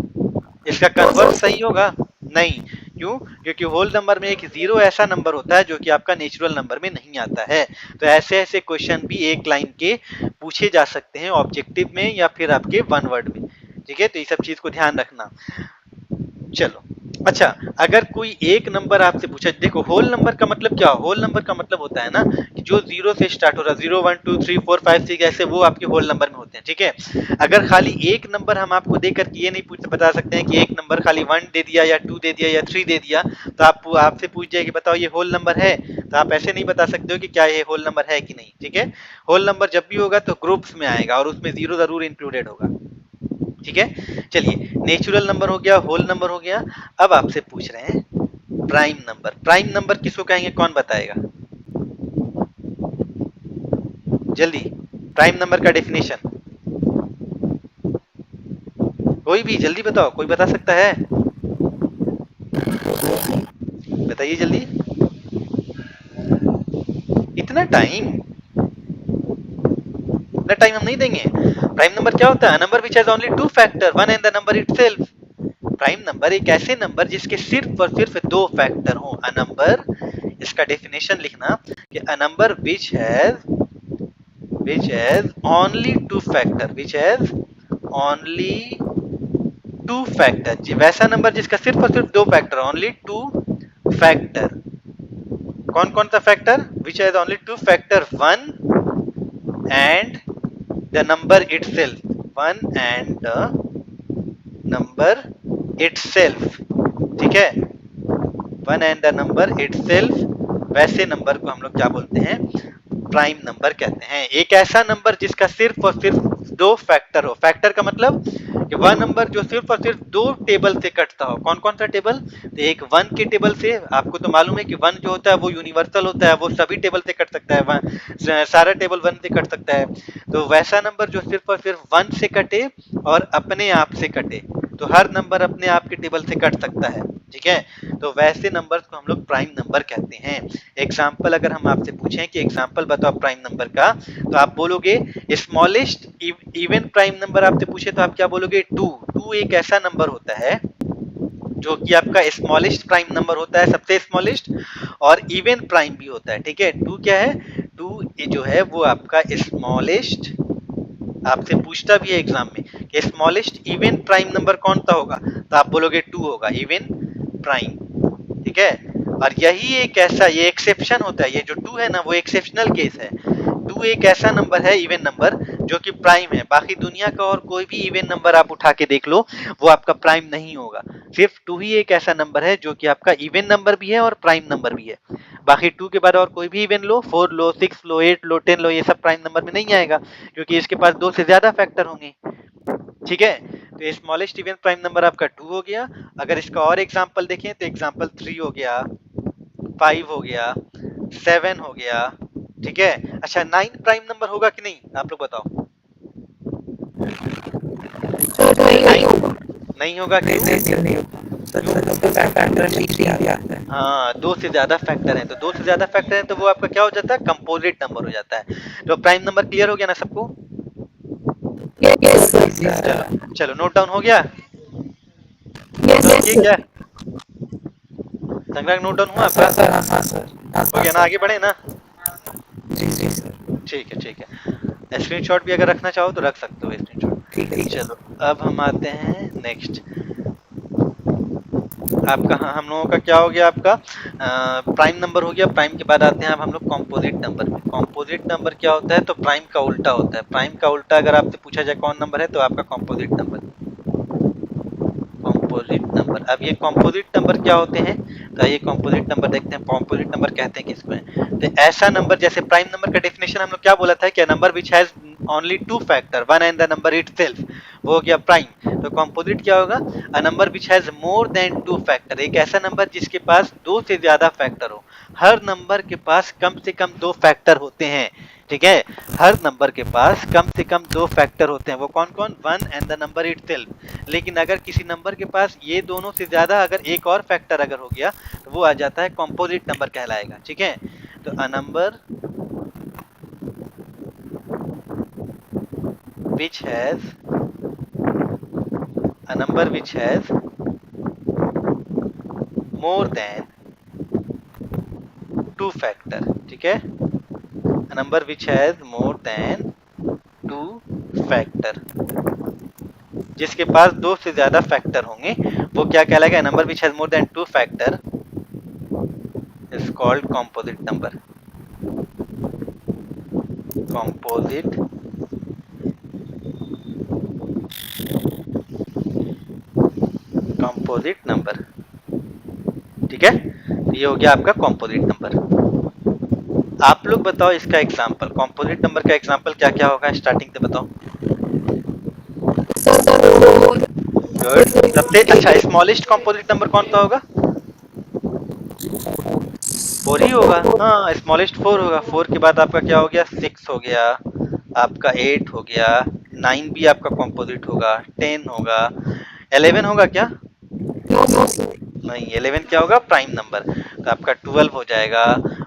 इसका कन्वर्स सही होगा? नहीं। क्यों? क्योंकि होल नंबर में एक जीरो ऐसा नंबर होता है जो कि आपका नेचुरल नंबर में नहीं आता है। तो ऐसे ऐसे क्वेश्चन भी एक लाइन के पूछे जा सकते हैं ऑब्जेक्टिव में या फिर आपके वन वर्ड में, ठीक है। तो ये सब चीज को ध्यान रखना। चलो, अच्छा, अगर कोई एक नंबर आपसे पूछा, देखो होल नंबर का मतलब क्या? होल नंबर का मतलब होता है ना कि जो जीरो से स्टार्ट हो रहा है, 0 1 2 3 4 5 6 ऐसे, वो आपके होल नंबर में होते हैं, ठीक है। अगर खाली एक नंबर हम आपको दे करके ये नहीं बता सकते हैं कि एक नंबर खाली 1 दे दिया या 2 दे दिया या 3 दे दिया, तो आपसे पूछ जाए कि बताओ ये होल नंबर है, तो आप ऐसे नहीं बता सकते हो कि क्या ये होल नंबर है कि नहीं, ठीक है। होल नंबर जब भी होगा तो ग्रुप्स में आएगा और उसमें जीरो जरूर इंक्लूडेड होगा, ठीक है। चलिए, नेचुरल नंबर हो गया, होल नंबर हो गया। अब आपसे पूछ रहे हैं प्राइम नंबर। प्राइम नंबर किसको कहेंगे? कौन बताएगा जल्दी? प्राइम नंबर का डेफिनेशन कोई भी जल्दी बताओ, कोई बता सकता है? बताइए जल्दी। इतना टाइम, इतना टाइम हम नहीं देंगे। प्राइम नंबर क्या होता है? Number which has only two factor, one and the number itself. Prime number एक ऐसे नंबर जिसके सिर्फ और सिर्फ दो फैक्टर हो। अ नंबर, इसका डेफिनेशन लिखना कि a number which has only two factor, which has only two factor, वैसा नंबर जिसका सिर्फ और सिर्फ दो फैक्टर, ओनली टू फैक्टर। कौन कौन सा factor? which has only two factor, one and the number itself, one and the number itself, ठीक है। One and the number itself, वैसे नंबर को हम लोग क्या बोलते हैं? प्राइम नंबर कहते हैं। एक ऐसा नंबर जिसका सिर्फ और सिर्फ दो फैक्टर हो। फैक्टर का मतलब कि वह नंबर जो सिर्फ और सिर्फ दो टेबल से कटता हो। कौन कौन सा टेबल? तो एक वन के टेबल से, आपको तो मालूम है कि वन जो होता है वो यूनिवर्सल होता है, वो सभी टेबल से कट सकता है, सारा टेबल वन से कट सकता है। तो वैसा नंबर जो सिर्फ और सिर्फ वन से कटे और अपने आप से कटे, तो हर नंबर अपने आप के टेबल से कट सकता है, ठीक है। तो वैसे नंबर्स को हम लोग प्राइम नंबर कहते हैं। एग्जाम्पल अगर हम आपसे पूछें कि एग्जाम्पल बताओ प्राइम नंबर का, तो आप बोलोगे स्मॉलेस्ट इवन प्राइम नंबर आपसे पूछे तो आप क्या बोलोगे? 2। 2 एक ऐसा नंबर होता है जो कि आपका स्मॉलेस्ट प्राइम नंबर होता है, सबसे स्मॉलेस्ट, और इवन प्राइम भी होता है, ठीक है। 2 क्या है? 2 जो है वो आपका स्मॉलेस्ट आपसे पूछता भी है एग्जाम में कि स्मॉलेस्ट इवन प्राइम नंबर कौन सा होगा, तो आप बोलोगे 2 होगा, इवन प्राइम। ठीक है, और यही एक ऐसा, ये एक्सेप्शन होता है, ये जो 2 है ना वो एक्सेप्शनल केस है। 2 एक ऐसा नंबर है, इवन नंबर, जो कि प्राइम है। बाकी दुनिया का और कोई भी इवन नंबर आप उठा के देख लो, वो आपका प्राइम नहीं होगा। सिर्फ 2 ही एक ऐसा नंबर है जो कि आपका इवन नंबर भी है और प्राइम नंबर भी है। बाकी 2 के बाद और कोई भी इवन लो, 4 लो, 6 लो, 8 लो, 10 लो, ये सब प्राइम नंबर में नहीं आएगा, क्योंकि इसके पास 2 से ज्यादा फैक्टर होंगे। ठीक है, तो स्मॉलेस्ट इवन प्राइम नंबर आपका 2 हो गया। अगर इसका और एग्जांपल देखें तो एग्जांपल 3 हो गया, 5 हो गया, 7 हो गया। ठीक है, अच्छा 9 प्राइम नंबर होगा कि नहीं, आप लोग बताओ। सर नहीं होगा। नहीं होगा, क्यों? नहीं होगा सर, उसका फैक्टर 3 आता है। हाँ, 2 से ज्यादा फैक्टर है, तो 2 से ज्यादा फैक्टर है तो वो आपका क्या हो जाता है, कंपोजिट नंबर हो जाता है। तो प्राइम नंबर क्लियर हो गया ना सबको? Yes sir. चलो चलो, नोट डाउन हो गया? यस नोट किए सर। क्या? संग्रह नोट डाउन हुआ हाँ आपका? सर, हाँ सर, हो गया ना, आगे बढ़े ना? जी जी सर, ठीक है ठीक है, स्क्रीनशॉट भी अगर रखना चाहो तो रख सकते हो स्क्रीनशॉट। ठीक है। चलो अब हम आते हैं नेक्स्ट। आपका हाँ, हम लोगों का क्या हो गया, आपका प्राइम नंबर हो गया। प्राइम के बाद आते हैं अब हम लोग कॉम्पोजिट नंबर में। कॉम्पोजिट नंबर क्या होता है, तो प्राइम का उल्टा होता है। प्राइम का उल्टा अगर आपसे पूछा जाए कौन नंबर है, तो आपका कॉम्पोजिट नंबर। कॉम्पोजिट नंबर, अब ये कॉम्पोजिट नंबर क्या होते हैं, तो आइए कॉम्पोजिट नंबर देखते हैं। कॉम्पोजिट नंबर कहते हैं किसको है, तो ऐसा नंबर, जैसे प्राइम नंबर का डेफिनेशन हम लोग क्या बोला था, कि number which has only 2 factor, 1 and the number itself, वो हो गया प्राइम। तो कॉम्पोजिट क्या होगा, अ number which has more than 2 factor, एक ऐसा नंबर जिसके पास 2 से ज्यादा फैक्टर हो। हर नंबर के पास कम से कम 2 फैक्टर होते हैं। ठीक है, हर नंबर के पास कम से कम 2 फैक्टर होते हैं। वो कौन कौन, 1 एंड द नंबर इटसेल्फ। लेकिन अगर किसी नंबर के पास ये दोनों से ज्यादा अगर एक और फैक्टर अगर हो गया, तो वो आ जाता है कॉम्पोजिट नंबर कहलाएगा। ठीक है, तो a number which has more than 2 factor। ठीक है, a number which has more than 2 factor, जिसके पास 2 से ज्यादा फैक्टर होंगे, वो क्या कहलाएगा, number which has more than 2 factor is called composite number. Composite number. ठीक है, ये हो गया आपका कॉम्पोजिट नंबर। आप लोग बताओ इसका एग्जांपल, कॉम्पोजिट नंबर का एग्जांपल क्या क्या होगा, स्टार्टिंग से बताओ। गुड, सबसे अच्छा स्मॉलेस्ट कॉम्पोजिट नंबर कौन सा होगा, 4 ही होगा। हाँ, स्मॉलेस्ट 4 होगा। 4 के बाद आपका क्या हो गया, 6 हो गया, आपका 8 हो गया, 9 भी आपका कॉम्पोजिट होगा, 10 होगा, 11 होगा क्या, नहीं, 11 क्या होगा, प्राइम नंबर, तो आपका 12 हो जाएगा।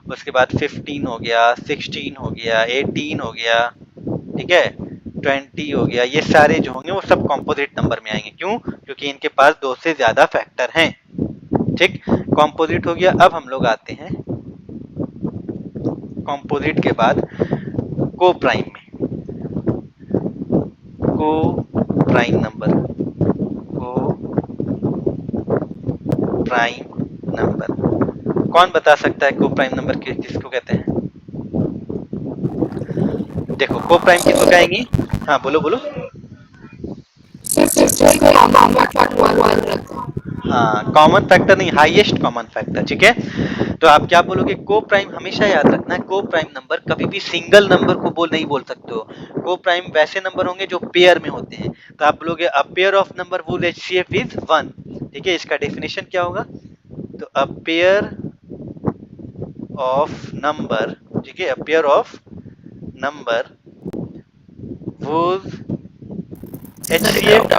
उसके बाद 15 हो गया, 16 हो गया, 18 हो गया, ठीक है, 20 हो गया। ये सारे जो होंगे वो सब कॉम्पोजिट नंबर में आएंगे। क्यों, क्योंकि इनके पास 2 से ज्यादा फैक्टर हैं। ठीक, कॉम्पोजिट हो गया। अब हम लोग आते हैं कॉम्पोजिट के बाद को प्राइम में। को प्राइम नंबर, को प्राइम नंबर कौन बता सकता है, को प्राइम नंबर किसको कहते हैं? देखो, को प्राइम किसको कहेंगे, हाँ बोलो बोलो। हाँ, कॉमन फैक्टर नहीं, हाईएस्ट कॉमन फैक्टर। ठीक है, तो आप क्या बोलोगे, को प्राइम। हमेशा याद रखना, को प्राइम नंबर कभी भी सिंगल नंबर को नहीं बोल सकते हो। को प्राइम वैसे नंबर होंगे जो पेयर में होते हैं। तो आप बोलोगे अ pair of number would HCF is 1। ठीक है, इसका डेफिनेशन क्या होगा, तो अ पेयर ऑफ नंबर, ठीक है, अ pair of number would HCF.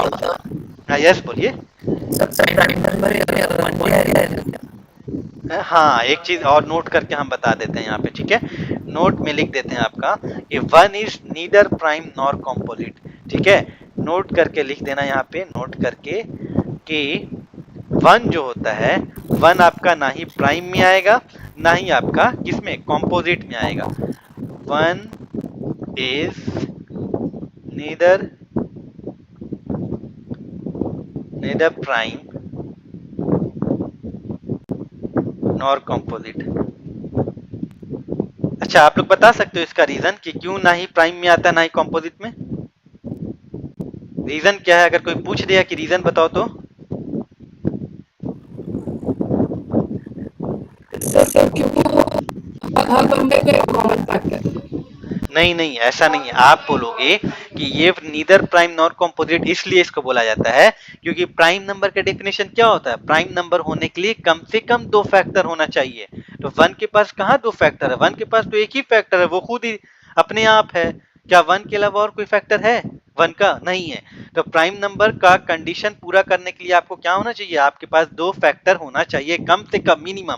हाँ, यस बोलिए। हाँ, एक चीज और नोट करके हम बता देते हैं यहाँ पे। ठीक है, नोट में लिख देते हैं आपका कि 1 is neither prime nor composite. ठीक है, नोट करके लिख देना यहाँ पे, नोट करके कि 1 जो होता है, 1 आपका ना ही प्राइम में आएगा, ना ही आपका किसमें, कॉम्पोजिट में आएगा। 1 is neither prime nor composite। अच्छा, आप लोग बता सकते हो इसका रीजन कि क्यों ना ही प्राइम में आता ना ही कंपोजिट में? रीजन क्या है? अगर कोई पूछ दिया कि रीजन बताओ तो सर क्योंकि वो हर बंदे का एक कॉमन फैक्टर है। नहीं नहीं, ऐसा नहीं है। आप बोलोगे कि ये नीदर प्राइम नॉर कंपोजिट इसलिए इसको बोला जाता है क्योंकि प्राइम नंबर का डेफिनेशन क्या होता है? प्राइम नंबर होने के लिए कम से कम दो फैक्टर होना चाहिए। तो वन के पास कहाँ दो फैक्टर है? वन के पास तो एक ही फैक्टर है, वो खुद ही अपने आप है। क्या वन के अलावा और कोई फैक्टर है वन का? नहीं है। तो प्राइम नंबर का कंडीशन पूरा करने के लिए आपको क्या होना चाहिए? आपके पास दो फैक्टर होना चाहिए कम से कम, मिनिमम।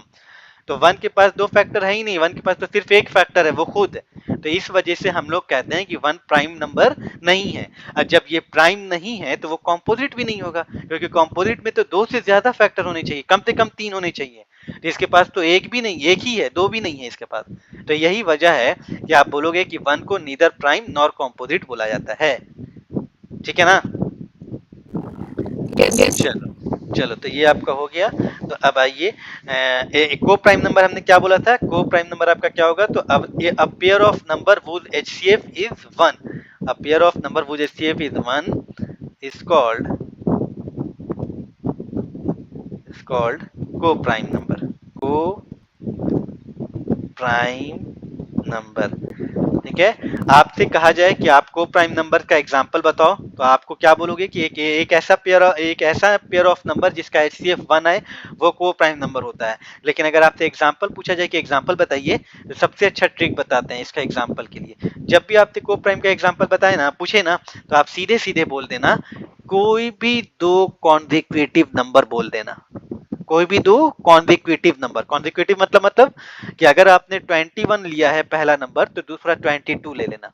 तो वन के पास दो फैक्टर है ही नहीं, वन के पास तो सिर्फ एक फैक्टर है, वो खुद। तो इस वजह से हम लोग कहते हैं कि वन प्राइम नंबर नहीं है। और जब ये प्राइम नहीं है तो वो कॉम्पोजिट भी नहीं होगा, क्योंकि कॉम्पोजिट में तो दो से ज्यादा फैक्टर होने चाहिए, कम से कम तीन होने चाहिए। तो इसके पास तो एक भी नहीं, एक ही है, दो भी नहीं है इसके पास। तो यही वजह है कि आप बोलोगे कि वन को नीदर प्राइम नॉर कॉम्पोजिट बोला जाता है। ठीक है ना? यस चलो चलो, तो ये आपका हो गया। तो अब आइए, को प्राइम नंबर हमने क्या बोला था? को प्राइम नंबर आपका क्या होगा? तो अब अ pair of number whose HCF is 1, a pair of number whose HCF is 1 is called को प्राइम नंबर। को प्राइम नंबर। ठीक है। आपसे कहा जाए कि आपको प्राइम नंबर का एग्जांपल बताओ, तो आपको क्या बोलोगे कि एक ऐसा पेयर ऑफ नंबर जिसका एचसीएफ 1 है, वो को प्राइम नंबर होता है। लेकिन अगर आपसे एग्जांपल पूछा जाए कि एग्जांपल बताइए, तो सबसे अच्छा ट्रिक बताते हैं इसका एग्जांपल के लिए। जब भी आपसे को प्राइम का एग्जांपल बताए ना, पूछे ना, तो आप सीधे सीधे बोल देना कोई भी दो कॉन्जिक्यूटिव नंबर बोल देना। कोई भी दो कॉन्जिक्यूटिव नंबर। कॉन्जिक्यूटिव मतलब कि अगर आपने 21 लिया है पहला नंबर, तो दूसरा 22 ले लेना।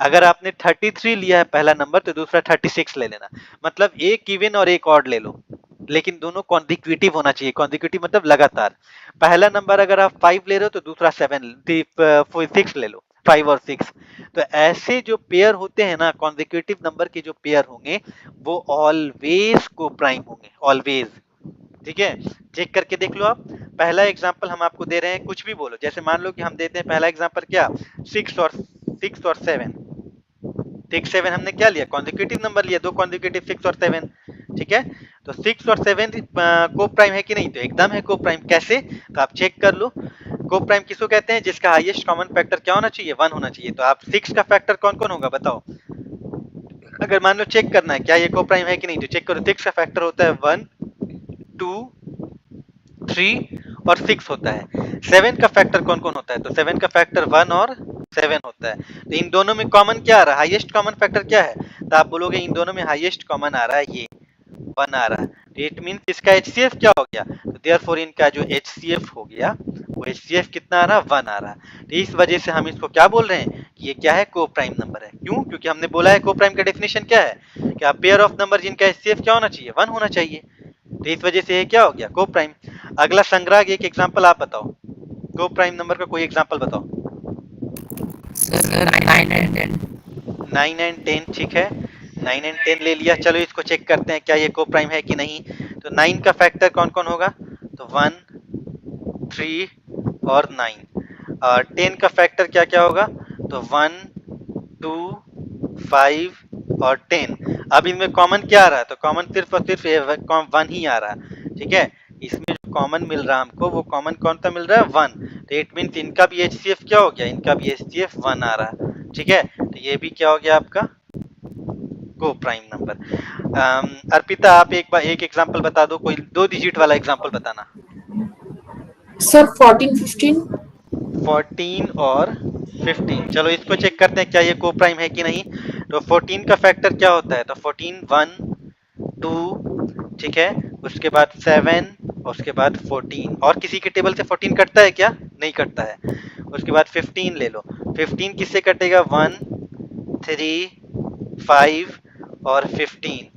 अगर आपने 33 लिया है पहला नंबर, तो दूसरा 36 ले लेना। मतलब एक इवन और एक ऑड ले लो, लेकिन दोनों कॉन्जिक्यूटिव होना चाहिए। कॉन्जिक्यूटिव मतलब लगातार। पहला नंबर अगर आप 5 ले रहे हो, तो दूसरा 6 ले लो, 5 और 6। तो ऐसे जो पेयर होते हैं ना, कॉन्जिक्यूटिव नंबर के जो पेयर होंगे, वो ऑलवेज को प्राइम होंगे, ऑलवेज। ठीक है, चेक करके देख लो आप। पहला एग्जांपल हम आपको दे रहे हैं, कुछ भी बोलो। जैसे मान लो कि हम देते हैं पहला एग्जांपल क्या, 6 और 7। 6 7 हमने क्या लिया? कॉन्जिक्यूटिव नंबर लिया, दो कॉन्जिक्यूटिव 6 और 7। ठीक है, तो 6 और 7 को प्राइम है कि नहीं? तो एकदम है को प्राइम। कैसे? तो आप चेक कर लो। को प्राइम किसको कहते हैं? जिसका हाईएस्ट कॉमन फैक्टर क्या होना चाहिए? 1 होना चाहिए। तो आप 6 का फैक्टर कौन कौन होगा बताओ? अगर मान लो चेक करना है क्या ये को प्राइम है कि नहीं, तो चेक करो। 6 का फैक्टर होता है 1 2 3 और 6 होता है। 7 का फैक्टर कौन कौन होता है? तो 7 का फैक्टर 1 और 7 होता है। तो इन दोनों में कॉमन क्या आ रहा है? हाईएस्ट कॉमन फैक्टर क्या है? तो आप बोलोगे इन दोनों में हाईएस्ट कॉमन आ रहा है ये 1 आ रहा है। तो इट मीन इसका एचसीएफ क्या हो गया? तो देयरफॉर इनका जो एचसीएफ हो गया, वो एचसीएफ कितना आ रहा है? 1 आ रहा है। तो इस वजह से हम इसको क्या बोल रहे हैं कि ये क्या है? को प्राइम नंबर है। क्यों? क्योंकि हमने बोला है को प्राइम का डेफिनेशन क्या है कि पेयर ऑफ नंबर जिनका एचसीएफ क्या होना चाहिए? 1 होना चाहिए। तो इस वजह से ये क्या हो गया? को प्राइम। अगला संग्रह, एक एग्जांपल आप बताओ, को प्राइम नंबर का कोई एग्जांपल बताओ। Sir 9 and 10। 9 एंड 10, ठीक है, 9 एंड 10 ले लिया। चलो इसको चेक करते हैं क्या ये को प्राइम है कि नहीं। तो 9 का फैक्टर कौन कौन होगा? तो 1 3 और 9। और 10 का फैक्टर क्या क्या होगा? तो 1 2 5 और 10। अब इनमें कॉमन क्या आ रहा है? तो कॉमन सिर्फ और सिर्फ 1 ही आ रहा है। ठीक है, इसमें जो कॉमन मिल रहा है हमको, वो कॉमन कौन सा मिल रहा है? 1। तो इट मीन्स इनका भी एचसीएफ क्या हो गया? इनका भी एचसीएफ 1 आ रहा है। ठीक है, तो ये भी क्या हो गया आपका? को प्राइम नंबर। अर्पिता, आप एक एग्जांपल बता दो, कोई 2 डिजिट वाला एग्जांपल बताना। सर 14 15 14 और 15। चलो इसको चेक करते हैं क्या ये को प्राइम है कि नहीं। तो 14 का फैक्टर क्या होता है? तो 14 1 2, ठीक है, उसके बाद 7, उसके बाद 14। और किसी के टेबल से 14 कटता है क्या? नहीं कटता है। उसके बाद 15 ले लो। 15 किससे कटेगा? 1 3 5 और 15।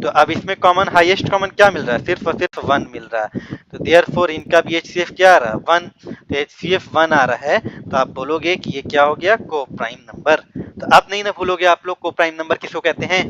तो अब इसमें कॉमन, हाईएस्ट कॉमन क्या मिल रहा है? सिर्फ और सिर्फ 1 मिल रहा है। तो देयरफॉर इनका भी एचसीएफ क्या आ रहा है? 1। तो एचसीएफ 1 आ रहा है, तो आप बोलोगे कि ये क्या हो गया? को प्राइम नंबर। तो अब नहीं ना भूलोगे आप लोग को प्राइम नंबर किसको कहते हैं?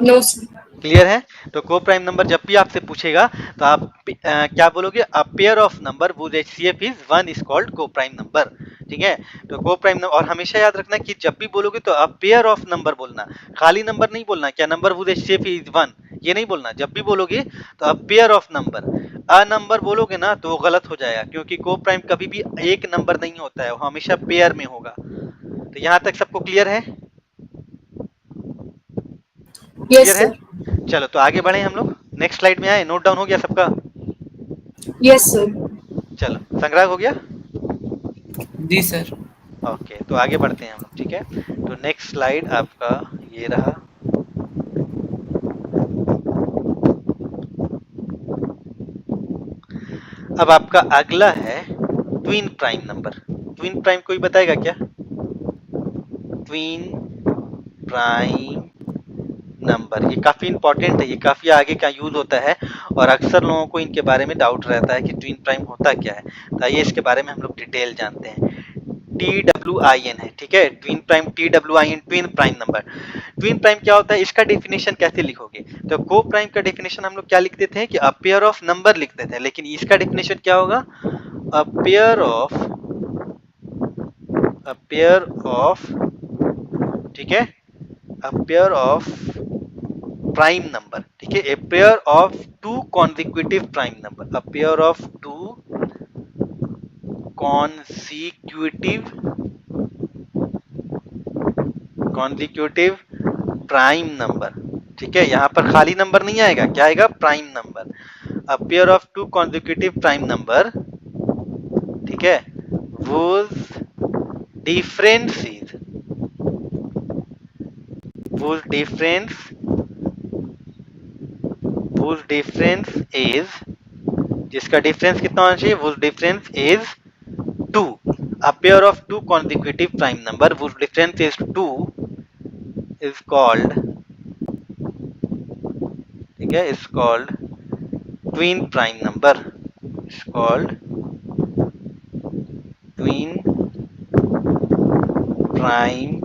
No sir. क्लियर है? तो को प्राइम नंबर जब भी आपसे पूछेगा तो आप क्या बोलोगे? अ pair of number whose HCF is 1 is called को प्राइम नंबर। ठीक है? तो को प्राइम नंबर, और हमेशा याद रखना कि जब भी बोलोगे तो अ पेयर ऑफ नंबर बोलना, खाली नंबर नहीं बोलना। क्या नंबर whose HCF is 1 ये नहीं बोलना। जब भी बोलोगे तो अ pair of number, a number बोलोगे ना तो वो गलत हो जाएगा, क्योंकि को प्राइम कभी भी एक नंबर नहीं होता है, वो हमेशा पेयर में होगा। तो यहाँ तक सबको क्लियर है? यस क्लियर है? सर। चलो तो आगे बढ़े हम लोग, नेक्स्ट स्लाइड में आए। नोट डाउन हो गया सबका? Yes sir. चलो संग्रह हो गया? जी सर। ओके, तो आगे बढ़ते हैं हम लोग। ठीक है, तो नेक्स्ट स्लाइड आपका ये रहा। अब आपका अगला है twin prime number. Twin prime कोई बताएगा क्या? ट्विन प्राइम नंबर, ये काफी इंपॉर्टेंट है, ये काफी आगे का यूज होता है और अक्सर लोगों को इनके बारे में डाउट रहता है कि ट्विन प्राइम होता क्या है। तो आइए इसके बारे में हम लोग डिटेल जानते हैं। TWIN है, ठीक है, twin prime TWIN, twin prime number. Twin prime क्या होता है, इसका डेफिनेशन कैसे लिखोगे? तो को प्राइम का डेफिनेशन हम लोग क्या लिखते थे कि अ पेयर ऑफ नंबर लिखते थे, लेकिन इसका डेफिनेशन क्या होगा? अ पेयर ऑफ, ठीक है, अ पेयर ऑफ प्राइम नंबर। ठीक है, a pair of two consecutive prime number, a pair of two consecutive prime number. ठीक है, यहाँ पर खाली नंबर नहीं आएगा, क्या आएगा? Prime number. A pair of two consecutive prime number, ठीक है, whose difference is, whose difference is, जिसका डिफरेंस कितना होना चाहिए? whose difference is 2। A pair of two consecutive prime number whose difference is 2 is called, ठीक है, is called twin prime number, is called twin prime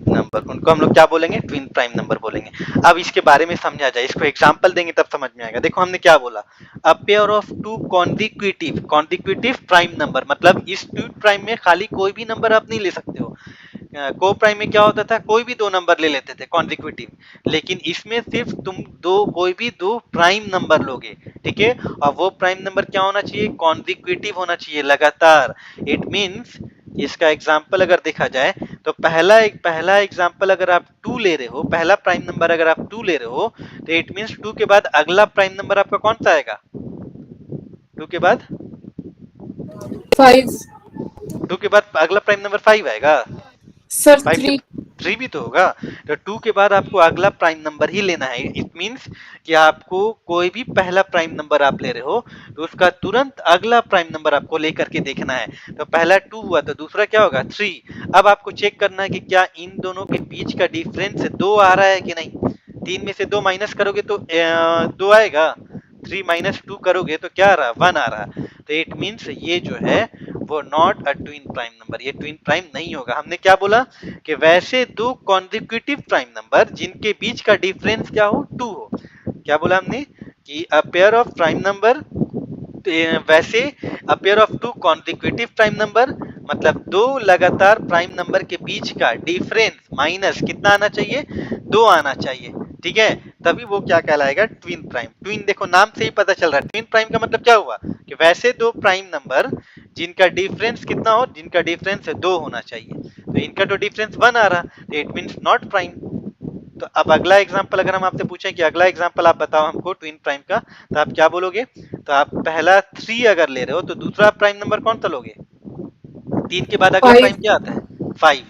number. उनको हम लोग क्या बोलेंगे? ट्विन प्राइम नंबर बोलेंगे। अब इसके बारे में समझा जाए, इसको एग्जांपल देंगे तब समझ में आएगा। देखो हमने क्या बोला, अ pair of two consecutive prime number, मतलब इस ट्विन प्राइम में खाली कोई भी नंबर आप नहीं ले सकते हो। को प्राइम में क्या होता था, कोई भी दो नंबर ले लेते थे कॉन्जिक्यूटिव, लेकिन इसमें सिर्फ तुम कोई भी दो प्राइम नंबर लोगे। ठीक है, और वो प्राइम नंबर क्या होना चाहिए? कॉन्जिक्यूटिव होना चाहिए, लगातार। इट मींस, इसका एग्जाम्पल अगर देखा जाए तो पहला एग्जाम्पल अगर आप 2 ले रहे हो, पहला प्राइम नंबर अगर आप 2 ले रहे हो, तो इट मींस 2 के बाद अगला प्राइम नंबर आपका कौन सा आएगा? 2 के बाद 5 2 के बाद अगला प्राइम नंबर 5 आएगा। सर। 5 के 3 3 भी तो होगा। तो 2 के बाद आपको अगला प्राइम नंबर ही लेना है। इट मींस कि आपको कोई भी पहला प्राइम नंबर आप ले रहे हो तो उसका तुरंत अगला प्राइम नंबर आपको लेकर के देखना है। तो पहला 2 हुआ तो दूसरा क्या होगा? 3। अब आपको चेक करना है कि क्या इन दोनों के बीच का डिफरेंस 2 आ रहा है कि नहीं। 3 में से 2 माइनस करोगे तो 2 आएगा। 3 माइनस 2 करोगे तो क्या आ रहा? 1 आ रहा। तो इट मींस ये जो है वो not a twin prime number, ये ट्विन प्राइम नहीं होगा। हमने क्या बोला कि वैसे दो कॉन्जिक्यूटिव प्राइम नंबर जिनके बीच का डिफरेंस क्या हो? 2 हो। क्या बोला हमने कि a pair of prime number, वैसे a pair of two consecutive prime number मतलब दो लगातार प्राइम नंबर के बीच का डिफरेंस माइनस कितना आना चाहिए? 2 आना चाहिए। ठीक है, तभी वो क्या कहलाएगा? Twin prime. ट्विन देखो नाम से ही पता चल रहा है। ट्विन प्राइम का मतलब क्या हुआ कि वैसे दो प्राइम नंबर जिनका डिफरेंस कितना हो? जिनका डिफरेंस 2 होना चाहिए। तो इनका तो डिफरेंस 1 आ रहा, तो इट मींस नॉट प्राइम। तो अब अगला एग्जांपल अगर हम आपसे पूछें कि अगला एग्जांपल आप बताओ हमको ट्विन प्राइम का, तो आप क्या बोलोगे? तो आप पहला 3 अगर ले रहे हो तो दूसरा प्राइम नंबर कौन सा लोगे? 3 के बाद अगला प्राइम 5 क्या आता है? 5।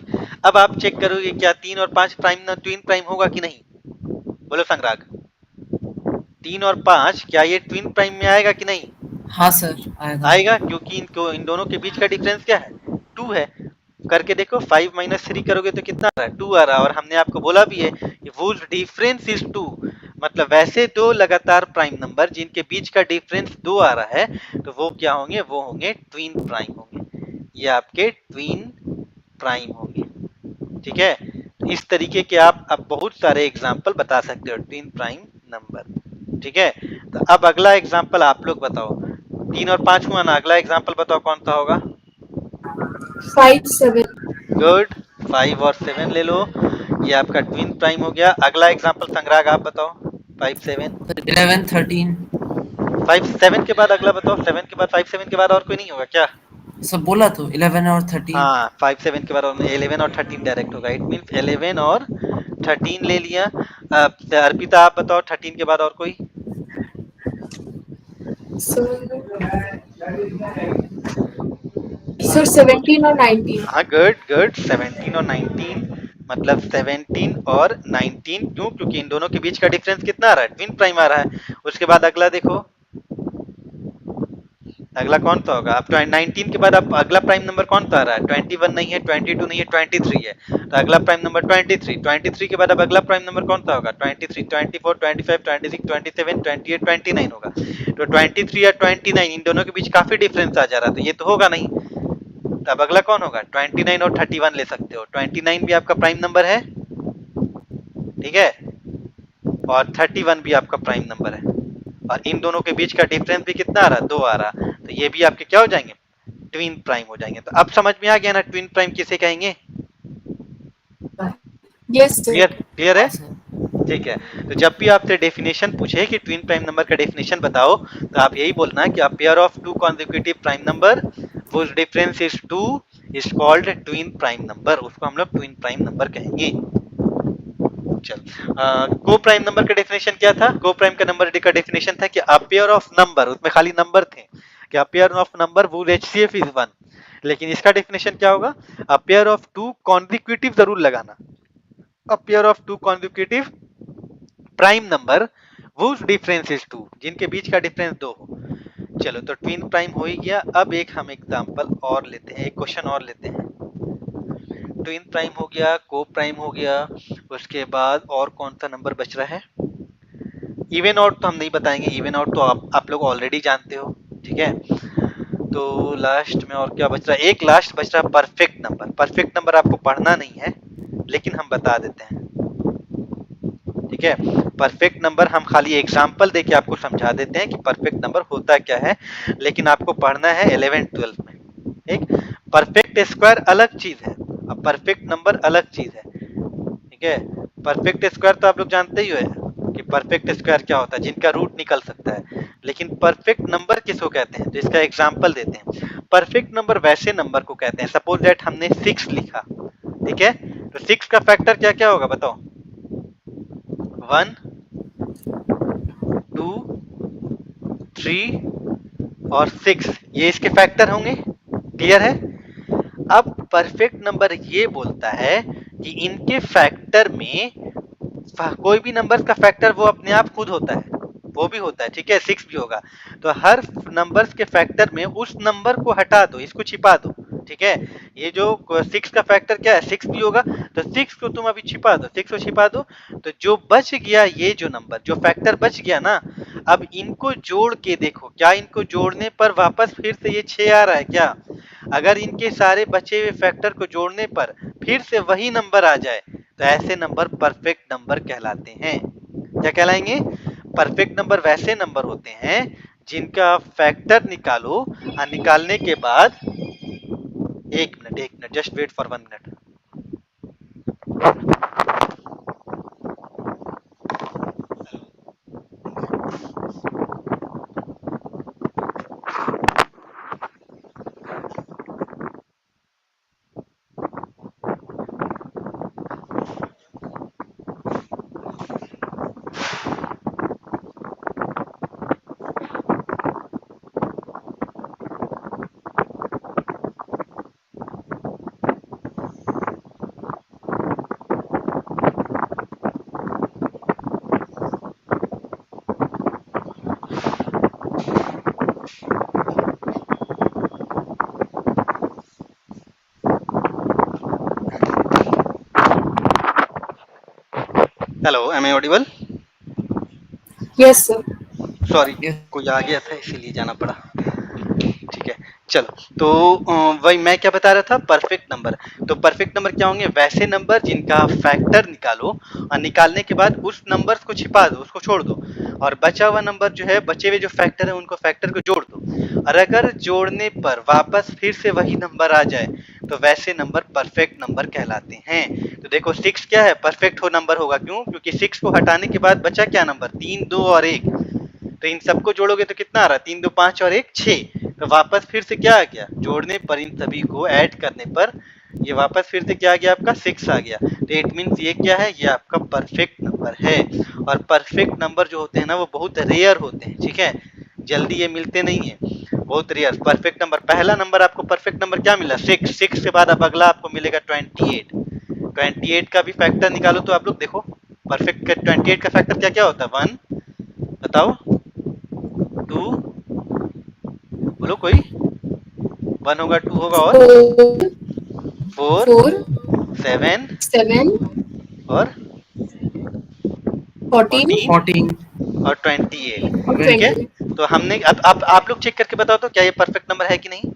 अब आप चेक करोगे क्या 3 और 5 प्राइम ट्विन प्राइम होगा कि नहीं? बोलो संग्राग, 3 और 5 क्या ये ट्विन प्राइम में आएगा कि नहीं? हाँ सर, आएगा। आएगा, क्योंकि इन दोनों के बीच का डिफरेंस क्या है? 2 है। करके देखो, 5 माइनस 3 करोगे तो कितना आ रहा है? 2 आ रहा है। और हमने आपको बोला भी है whose डिफरेंस इज 2, मतलब वैसे दो लगातार प्राइम नंबर जिनके बीच का डिफरेंस 2 आ रहा है तो वो क्या होंगे? वो होंगे ट्विन प्राइम होंगे। ये आपके ट्विन प्राइम होंगे। ठीक है, तो इस तरीके के आप अब बहुत सारे एग्जाम्पल बता सकते हो ट्विन प्राइम नंबर। ठीक है, तो अब अगला एग्जाम्पल आप लोग बताओ, 3 और 5 हुआ ना, अगला एग्जाम्पल बताओ कौन सा होगा। 5 7 गुड, 5 और 7 ले लो, ये आपका ट्विन प्राइम हो गया। अगला एग्जाम्पल संग्राग आप बताओ, 5 7। 11 13 5 7 के बाद अगला बताओ, 7 के बाद 5 7 के बाद और कोई नहीं होगा क्या? सब बोला तो 11 और 13। हाँ, 5 7 के बाद 11 और 13 डायरेक्ट होगा। इट मीन्स 11 और 13 ले लिया। अर्पिता आप बताओ 13 के बाद और कोई? सर 17 और 19। हाँ, गुड गुड, 17 और 19, मतलब 17 और 19। क्यों? क्योंकि इन दोनों के बीच का डिफरेंस कितना आ रहा है? ट्विन प्राइम आ रहा है। उसके बाद अगला देखो, अगला कौन सा होगा? अब 19 के बाद अब अगला प्राइम नंबर कौन सा आ रहा है? 21 नहीं है, 22 नहीं है, 23 है। तो अगला प्राइम नंबर 23। 23 के बाद अब अगला प्राइम नंबर कौन सा होगा? 23, 24, 25, 26, 27, 28, 29 होगा। तो 23 या 29, इन दोनों के बीच काफी डिफरेंस आ जा रहा है, तो ये तो होगा नहीं। तो अब अगला कौन होगा? 29 और 31 ले सकते हो। 29 भी आपका प्राइम नंबर है, ठीक है, और 31 भी आपका प्राइम नंबर है, और इन दोनों के बीच का डिफरेंस भी कितना आ रहा है? 2 आ रहा। तो ये भी आपके क्या हो जाएंगे? ट्विन प्राइम हो जाएंगे। तो अब समझ में आ गया ना ट्विन प्राइम किसे कहेंगे? Yes sir. क्लियर क्लियर है? हाँ सर। ठीक है, तो जब भी आपसे डेफिनेशन पूछे कि ट्विन प्राइम नंबर का डेफिनेशन बताओ, तो आप यही बोलना कि a pair of two consecutive prime number whose difference is 2 is called twin prime number. उसको हम लोग ट्विन प्राइम नंबर कहेंगे। चल, को प्राइम नंबर का डेफिनेशन क्या था? को प्राइम का नंबर का डेफिनेशन था कि अ पेयर ऑफ नंबर, उसमें खाली नंबर थे, कि a pair of number whose HCF is 1। लेकिन इसका डेफिनेशन क्या होगा? A pair of two consecutive जरूर लगाना, a pair of two consecutive prime number whose difference is 2, जिनके बीच का डिफरेंस 2 हो। चलो, तो ट्विन प्राइम हो ही गया। अब एक हम एग्जांपल और लेते हैं, एक क्वेश्चन और लेते हैं। ट्विन प्राइम हो गया, को प्राइम हो गया, उसके बाद और कौन सा नंबर बच रहा है? इवन आउट तो हम नहीं बताएंगे, इवन आउट तो आप लोग ऑलरेडी जानते हो। ठीक है, तो लास्ट में और क्या बच रहा है? एक लास्ट बच रहा है परफेक्ट नंबर। परफेक्ट नंबर आपको पढ़ना नहीं है, लेकिन हम बता देते हैं। ठीक है, परफेक्ट नंबर हम खाली एग्जांपल देके आपको समझा देते हैं कि परफेक्ट नंबर होता क्या है, लेकिन आपको पढ़ना है 11 12 में। ठीक, परफेक्ट स्क्वायर अलग चीज है, अब परफेक्ट नंबर अलग चीज है। ठीक है, परफेक्ट स्क्वायर तो आप लोग जानते ही है कि परफेक्ट स्क्वायर क्या होता है, जिनका रूट निकल सकता है। लेकिन परफेक्ट नंबर किसको कहते हैं? तो इसका एग्जांपल देते हैं। परफेक्ट नंबर वैसे नंबर को कहते हैं, सपोज दैट हमने 6 लिखा, ठीक है, तो 6 का फैक्टर क्या क्या होगा बताओ? 1 2 3 और 6, ये इसके फैक्टर होंगे। क्लियर है? अब परफेक्ट नंबर ये बोलता है कि इनके फैक्टर में कोई भी नंबर का फैक्टर वो अपने आप खुद होता है, वो भी होता है। ठीक है, 6 भी होगा। तो हर नंबर्स के फैक्टर में उस नंबर को हटा दो, इसको छिपा दो। ठीक है, ये जो 6 का फैक्टर क्या है? 6 भी होगा, तो 6 को तुम अभी छिपा दो, 6 को छिपा दो, तो जो बच गया, ये जो नंबर, जो फैक्टर बच गया ना, अब इनको जोड़ के देखो, क्या इनको जोड़ने पर वापस फिर से ये 6 आ रहा है क्या? अगर इनके सारे बचे हुए फैक्टर को जोड़ने पर फिर से वही नंबर आ जाए, तो ऐसे नंबर परफेक्ट नंबर कहलाते हैं। क्या कहलाएंगे? परफेक्ट नंबर वैसे नंबर होते हैं जिनका फैक्टर निकालो, और निकालने के बाद, एक minute, just wait for 1 minute. Hello, am I audible? Yes sir. Sorry, Yes. कोई आ गया था इसीलिए जाना पड़ा। ठीक है, चलो तो वही मैं क्या बता रहा था, परफेक्ट नंबर। तो परफेक्ट नंबर क्या होंगे, वैसे नंबर जिनका फैक्टर निकालो और निकालने के बाद उस नंबर को छिपा दो, उसको छोड़ दो, और बचा हुआ नंबर जो है, बचे हुए जो फैक्टर है उनको फैक्टर को जोड़ दो, और अगर जोड़ने पर वापस फिर से वही नंबर आ जाए तो वैसे नंबर परफेक्ट नंबर कहलाते हैं। तो देखो 6 क्या है, परफेक्ट हो नंबर होगा, क्यों, क्योंकि 6 को हटाने के बाद बचा क्या नंबर, 3, 2 और 1। तो इन सबको जोड़ोगे तो कितना आ रहा है, 3, 2, 5 और 1, 6। तो वापस फिर से क्या आ गया, जोड़ने पर इन सभी को ऐड करने पर ये वापस फिर से क्या आ गया, आपका 6 आ गया। तो इट मीन्स ये क्या है, ये आपका परफेक्ट नंबर है। और परफेक्ट नंबर जो होते हैं ना वो बहुत रेयर होते हैं, ठीक है, जल्दी ये मिलते नहीं है, बहुत रेयर। परफेक्ट नंबर, पहला नंबर आपको परफेक्ट नंबर क्या मिला, 6। 6 के बाद अब अगला आपको मिलेगा 28। 28 का भी फैक्टर निकालो तो आप लोग देखो, परफेक्ट का 28 का फैक्टर क्या क्या होता है, 1, बताओ, 2, बोलो कोई, 1 होगा, 2 होगा, और 4, 4, 4, 7 7, और 14 14 14। और 28, और ठीक है। 20। तो हमने अब आप लोग चेक करके बताओ तो क्या ये परफेक्ट नंबर है कि नहीं।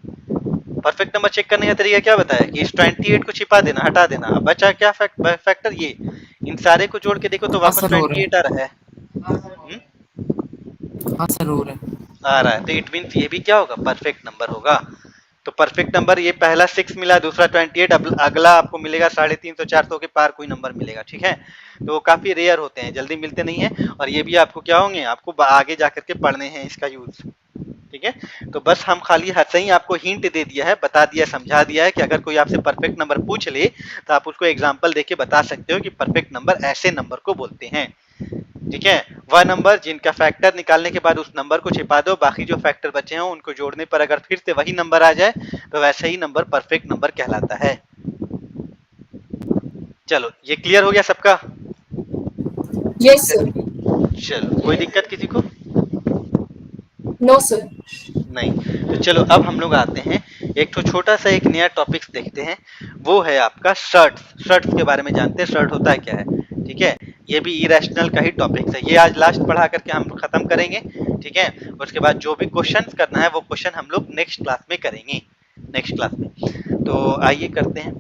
परफेक्ट नंबर चेक करने का तरीका क्या बताया कि इस 28 को छिपा देना, हटा देना, अब बचा क्या फैक्टर, ये, इन सारे को जोड़ के देखो तो हाँ वापस सर, हो रहा 28 आ है। रहा है। हम्म? हाँ सर, हो रहा है। आ रहा है, तो इट मीन्स ये भी क्या होगा, परफेक्ट नंबर होगा। तो परफेक्ट नंबर ये पहला 6 मिला, दूसरा 28, अब अगला आपको मिलेगा 350 400 के पार कोई नंबर मिलेगा, ठीक है। तो वो काफी रेयर होते हैं, जल्दी मिलते नहीं है, और ये भी आपको क्या होंगे, आपको आगे जाकर के पढ़ने हैं इसका यूज, ठीक है। तो बस हम खाली ऐसे ही आपको हिंट दे दिया है, बता दिया, समझा दिया है कि अगर कोई आपसे परफेक्ट नंबर पूछ ले तो आप उसको एग्जाम्पल देके बता सकते हो कि परफेक्ट नंबर ऐसे नंबर को बोलते हैं, ठीक है। वह नंबर जिनका फैक्टर निकालने के बाद उस नंबर को छिपा दो, बाकी जो फैक्टर बचे हैं उनको जोड़ने पर अगर फिर से वही नंबर आ जाए तो वैसे ही नंबर परफेक्ट नंबर कहलाता है। चलो ये क्लियर हो गया सबका। Yes, sir. चलो कोई दिक्कत किसी को, No, sir. नहीं। तो चलो अब हम लोग आते हैं एक तो छोटा सा एक नया टॉपिक्स देखते हैं, वो है आपका शर्ट्स। शर्ट्स के बारे में जानते हैं, शर्ट होता है क्या है, ठीक है। ये भी इरेशनल का ही टॉपिक्स है, ये आज लास्ट पढ़ा करके हम खत्म करेंगे, ठीक है। उसके बाद जो भी क्वेश्चंस करना है वो क्वेश्चन हम लोग नेक्स्ट क्लास में करेंगे, नेक्स्ट क्लास में। तो आइए करते हैं,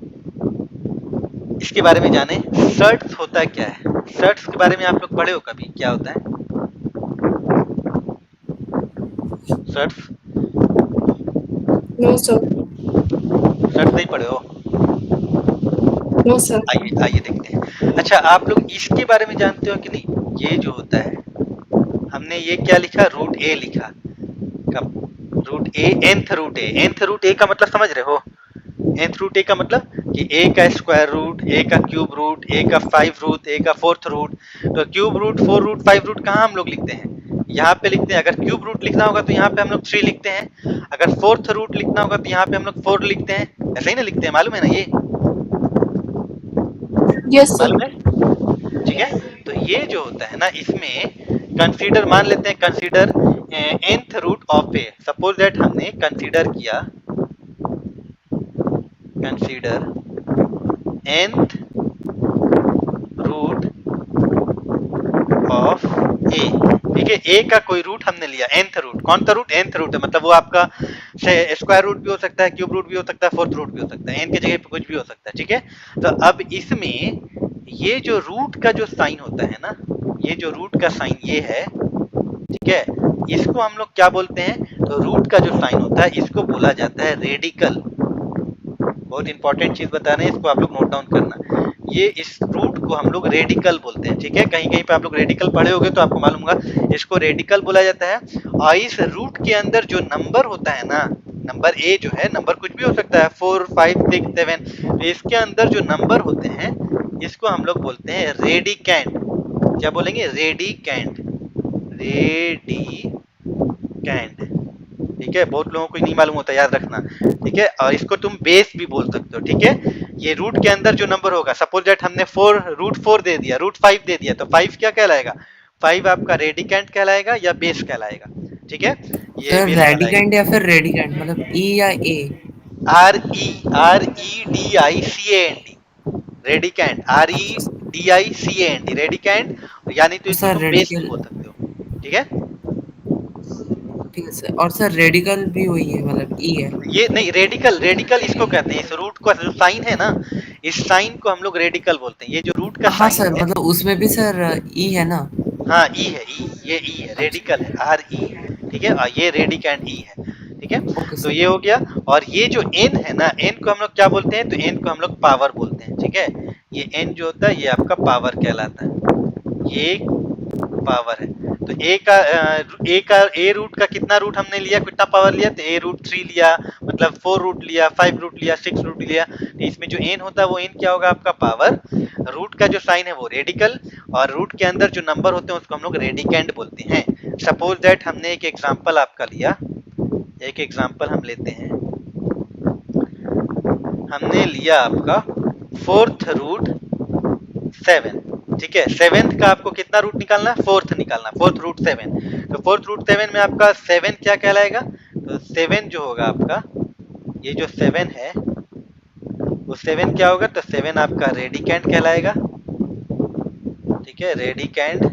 इसके बारे में जाने, शर्ट्स होता क्या है। शर्ट्स के बारे में आप लोग पढ़े हो कभी, क्या होता है शर्ट्स, No, sir. शर्ट्स नहीं पढ़े हो, No, sir. आइए आइए देखते हैं। अच्छा आप लोग इसके बारे में जानते हो कि नहीं, ये जो होता है, हमने ये क्या लिखा, रूट ए लिखा, कब, रूट ए, nth रूट ए, nth रूट ए का मतलब समझ रहे हो, nth रूट ए का मतलब कि ए का स्क्वायर रूट, ए का क्यूब रूट, ए का 5 रूट, ए का 4th रूट। तो क्यूब रूट, 4 रूट, 5 रूट कहाँ हम लोग लिखते हैं, यहाँ पे लिखते हैं। अगर क्यूब रूट लिखना होगा तो यहाँ पे हम लोग 3 लिखते हैं, अगर 4th रूट लिखना होगा तो यहाँ पे हम लोग 4 लिखते हैं, ऐसा ही ना लिखते हैं, मालूम है ना ये, Yes, sir. मालूम है, ठीक है। तो ये जो होता है ना, इसमें कंसीडर, मान लेते हैं consider nth root of A, suppose that हमने कंसीडर किया, consider nth root of A, ठीक है। ए का कोई रूट हमने लिया, nth रूट, कौन सा रूट, nth रूट है, मतलब वो आपका स्क्वायर रूट भी हो सकता है, क्यूब रूट भी हो सकता है, 4th रूट भी हो सकता है, n की जगह पे कुछ भी हो सकता है, ठीक है। तो अब इसमें ये जो रूट का जो साइन होता है ना, ये जो रूट का साइन ये है, ठीक है, इसको हम लोग क्या बोलते हैं, तो रूट का जो साइन होता है इसको बोला जाता है रेडिकल। बहुत इंपॉर्टेंट चीज बता रहे हैं, इसको आप लोग नोट डाउन करना, ये इस रूट को हम लोग रेडिकल बोलते हैं, ठीक है। कहीं कहीं पे आप लोग रेडिकल पढ़े होंगे तो आपको मालूम होगा, इसको रेडिकल बोला जाता है। और इस रूट के अंदर जो नंबर होता है ना, नंबर ए जो है, नंबर कुछ भी हो सकता है, 4, 5, 6, 7, तो इसके अंदर जो नंबर होते हैं इसको हम लोग बोलते हैं रेडिकेंड। क्या बोलेंगे, रेडिकेंड, रेडिकेंड, ठीक है। बहुत लोगों को नहीं मालूम होता, याद रखना, ठीक है। और इसको तुम बेस भी बोल सकते हो, ठीक है। ये रूट के अंदर जो नंबर होगा, सपोज दैट हमने 4 रूट 4 दे दिया, रूट 5 दे दिया, तो 5 क्या कहलाएगा, 5 आपका रेडिकेंट कहलाएगा या बेस कहलाएगा, ठीक है, ये सर बेस रेडिकेंट कहलाएगा। या फिर रेडिकेंट, मतलब ई या ए? REDICAND, रेडिकेंट, अच्छा सर। REDICAND, रेडिकेंट, यानी तो तो इसको सर तुम बेस भी रेडिकल। बोल सकते हो, ठीक है। ठीक है सर। और सर रेडिकल भी वही है, मतलब ई है। ये नहीं, रेडिकल रेडिकल इसको कहते हैं, इस रूट का जो साइन है ना, इस साइन को हम लोग रेडिकल बोलते हैं। ये जो रूट का हाँ साइन सर, है, मतलब उसमें भी सर ई है ना। हाँ ई है, ई, ये ई है, अच्छा। रेडिकल है, आर ई है, ठीक है। और ये रेडिकैंड ई है, ठीक है। ओके तो सर। ये हो गया। और ये जो एन है ना, एन को हम लोग क्या बोलते हैं, तो एन को हम लोग पावर बोलते हैं, ठीक है। ये एन जो होता है ये आपका पावर कहलाता है, ये पावर है। तो ए रूट का कितना रूट हमने लिया, कितना पावर लिया, तो ए रूट 3 लिया, मतलब 4 रूट लिया, 5 रूट लिया, 6 रूट लिया। तो इसमें जो एन होता है वो एन क्या होगा आपका पावर। रूट का जो साइन है वो रेडिकल, और रूट के अंदर जो नंबर होते हैं उसको हम लोग रेडिकेंड बोलते हैं। सपोज दैट हमने एक एग्जांपल आपका लिया, एक एग्जांपल हम लेते हैं। हमने लिया आपका फोर्थ रूट 7, ठीक है। सेवेंथ का आपको कितना रूट निकालना है, फोर्थ निकालना, फोर्थ रूट 7। तो फोर्थ रूट 7 में आपका 7 क्या कहलाएगा, तो 7 जो होगा आपका, ये जो 7 है वो 7 क्या होगा, तो 7 आपका रेडिकेंड कहलाएगा, ठीक है, रेडिकेंड,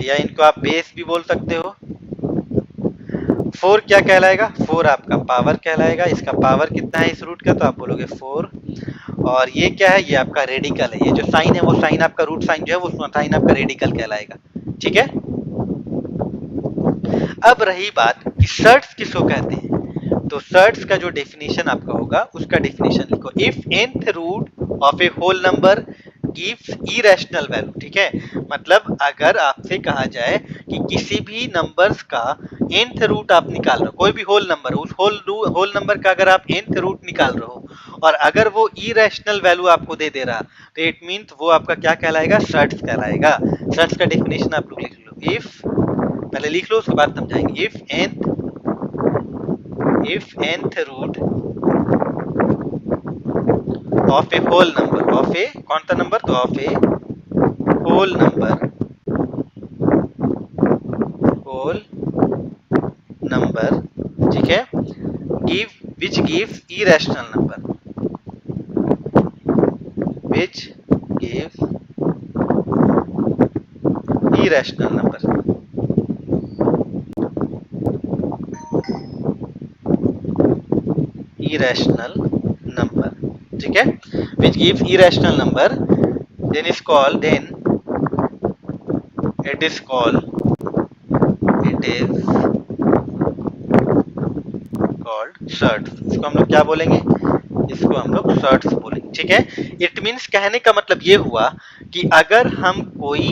या इनको आप बेस भी बोल सकते हो। 4 क्या कहलाएगा, 4 आपका पावर कहलाएगा। इसका पावर कितना है इस रूट का, तो आप बोलोगे 4। और ये क्या है, ये आपका रेडिकल है, ये जो साइन है वो साइन आपका रूट साइन जो है वो साइन आपका रेडिकल कहलाएगा, ठीक है। अब रही बात कि सर्ट्स किसको कहते हैं, तो सर्ट्स का जो डेफिनेशन आपका होगा उसका डेफिनेशन लिखो। If nth root of A whole number gives irrational value, ठीक है। मतलब अगर आपसे कहा जाए कि किसी भी नंबर्स का nth रूट आप निकाल रहे हो, कोई भी होल नंबर, उस होल नंबर का अगर आप nth रूट निकाल रहे हो और अगर वो इरेशनल वैल्यू आपको दे दे रहा, तो इट मीन्स वो आपका क्या कहलाएगा, सर्ट्स कहलाएगा। सर्ट्स का डेफिनेशन आप लोग लिख लो। इफ, पहले लिख लो उसके बाद समझाएंगे। If nth root of A whole number, of a कौन सा नंबर, तो of A whole number, whole number, ठीक है, give which gives irrational number, which gives irrational number, irrational number, ठीक है, which gives irrational number, then is called, then it is called, it is called surds. इसको हम लोग क्या बोलेंगे, इसको हम लोग सर्ट्स बोलेंगे, ठीक है। इट मीन्स कहने का मतलब ये हुआ कि अगर हम कोई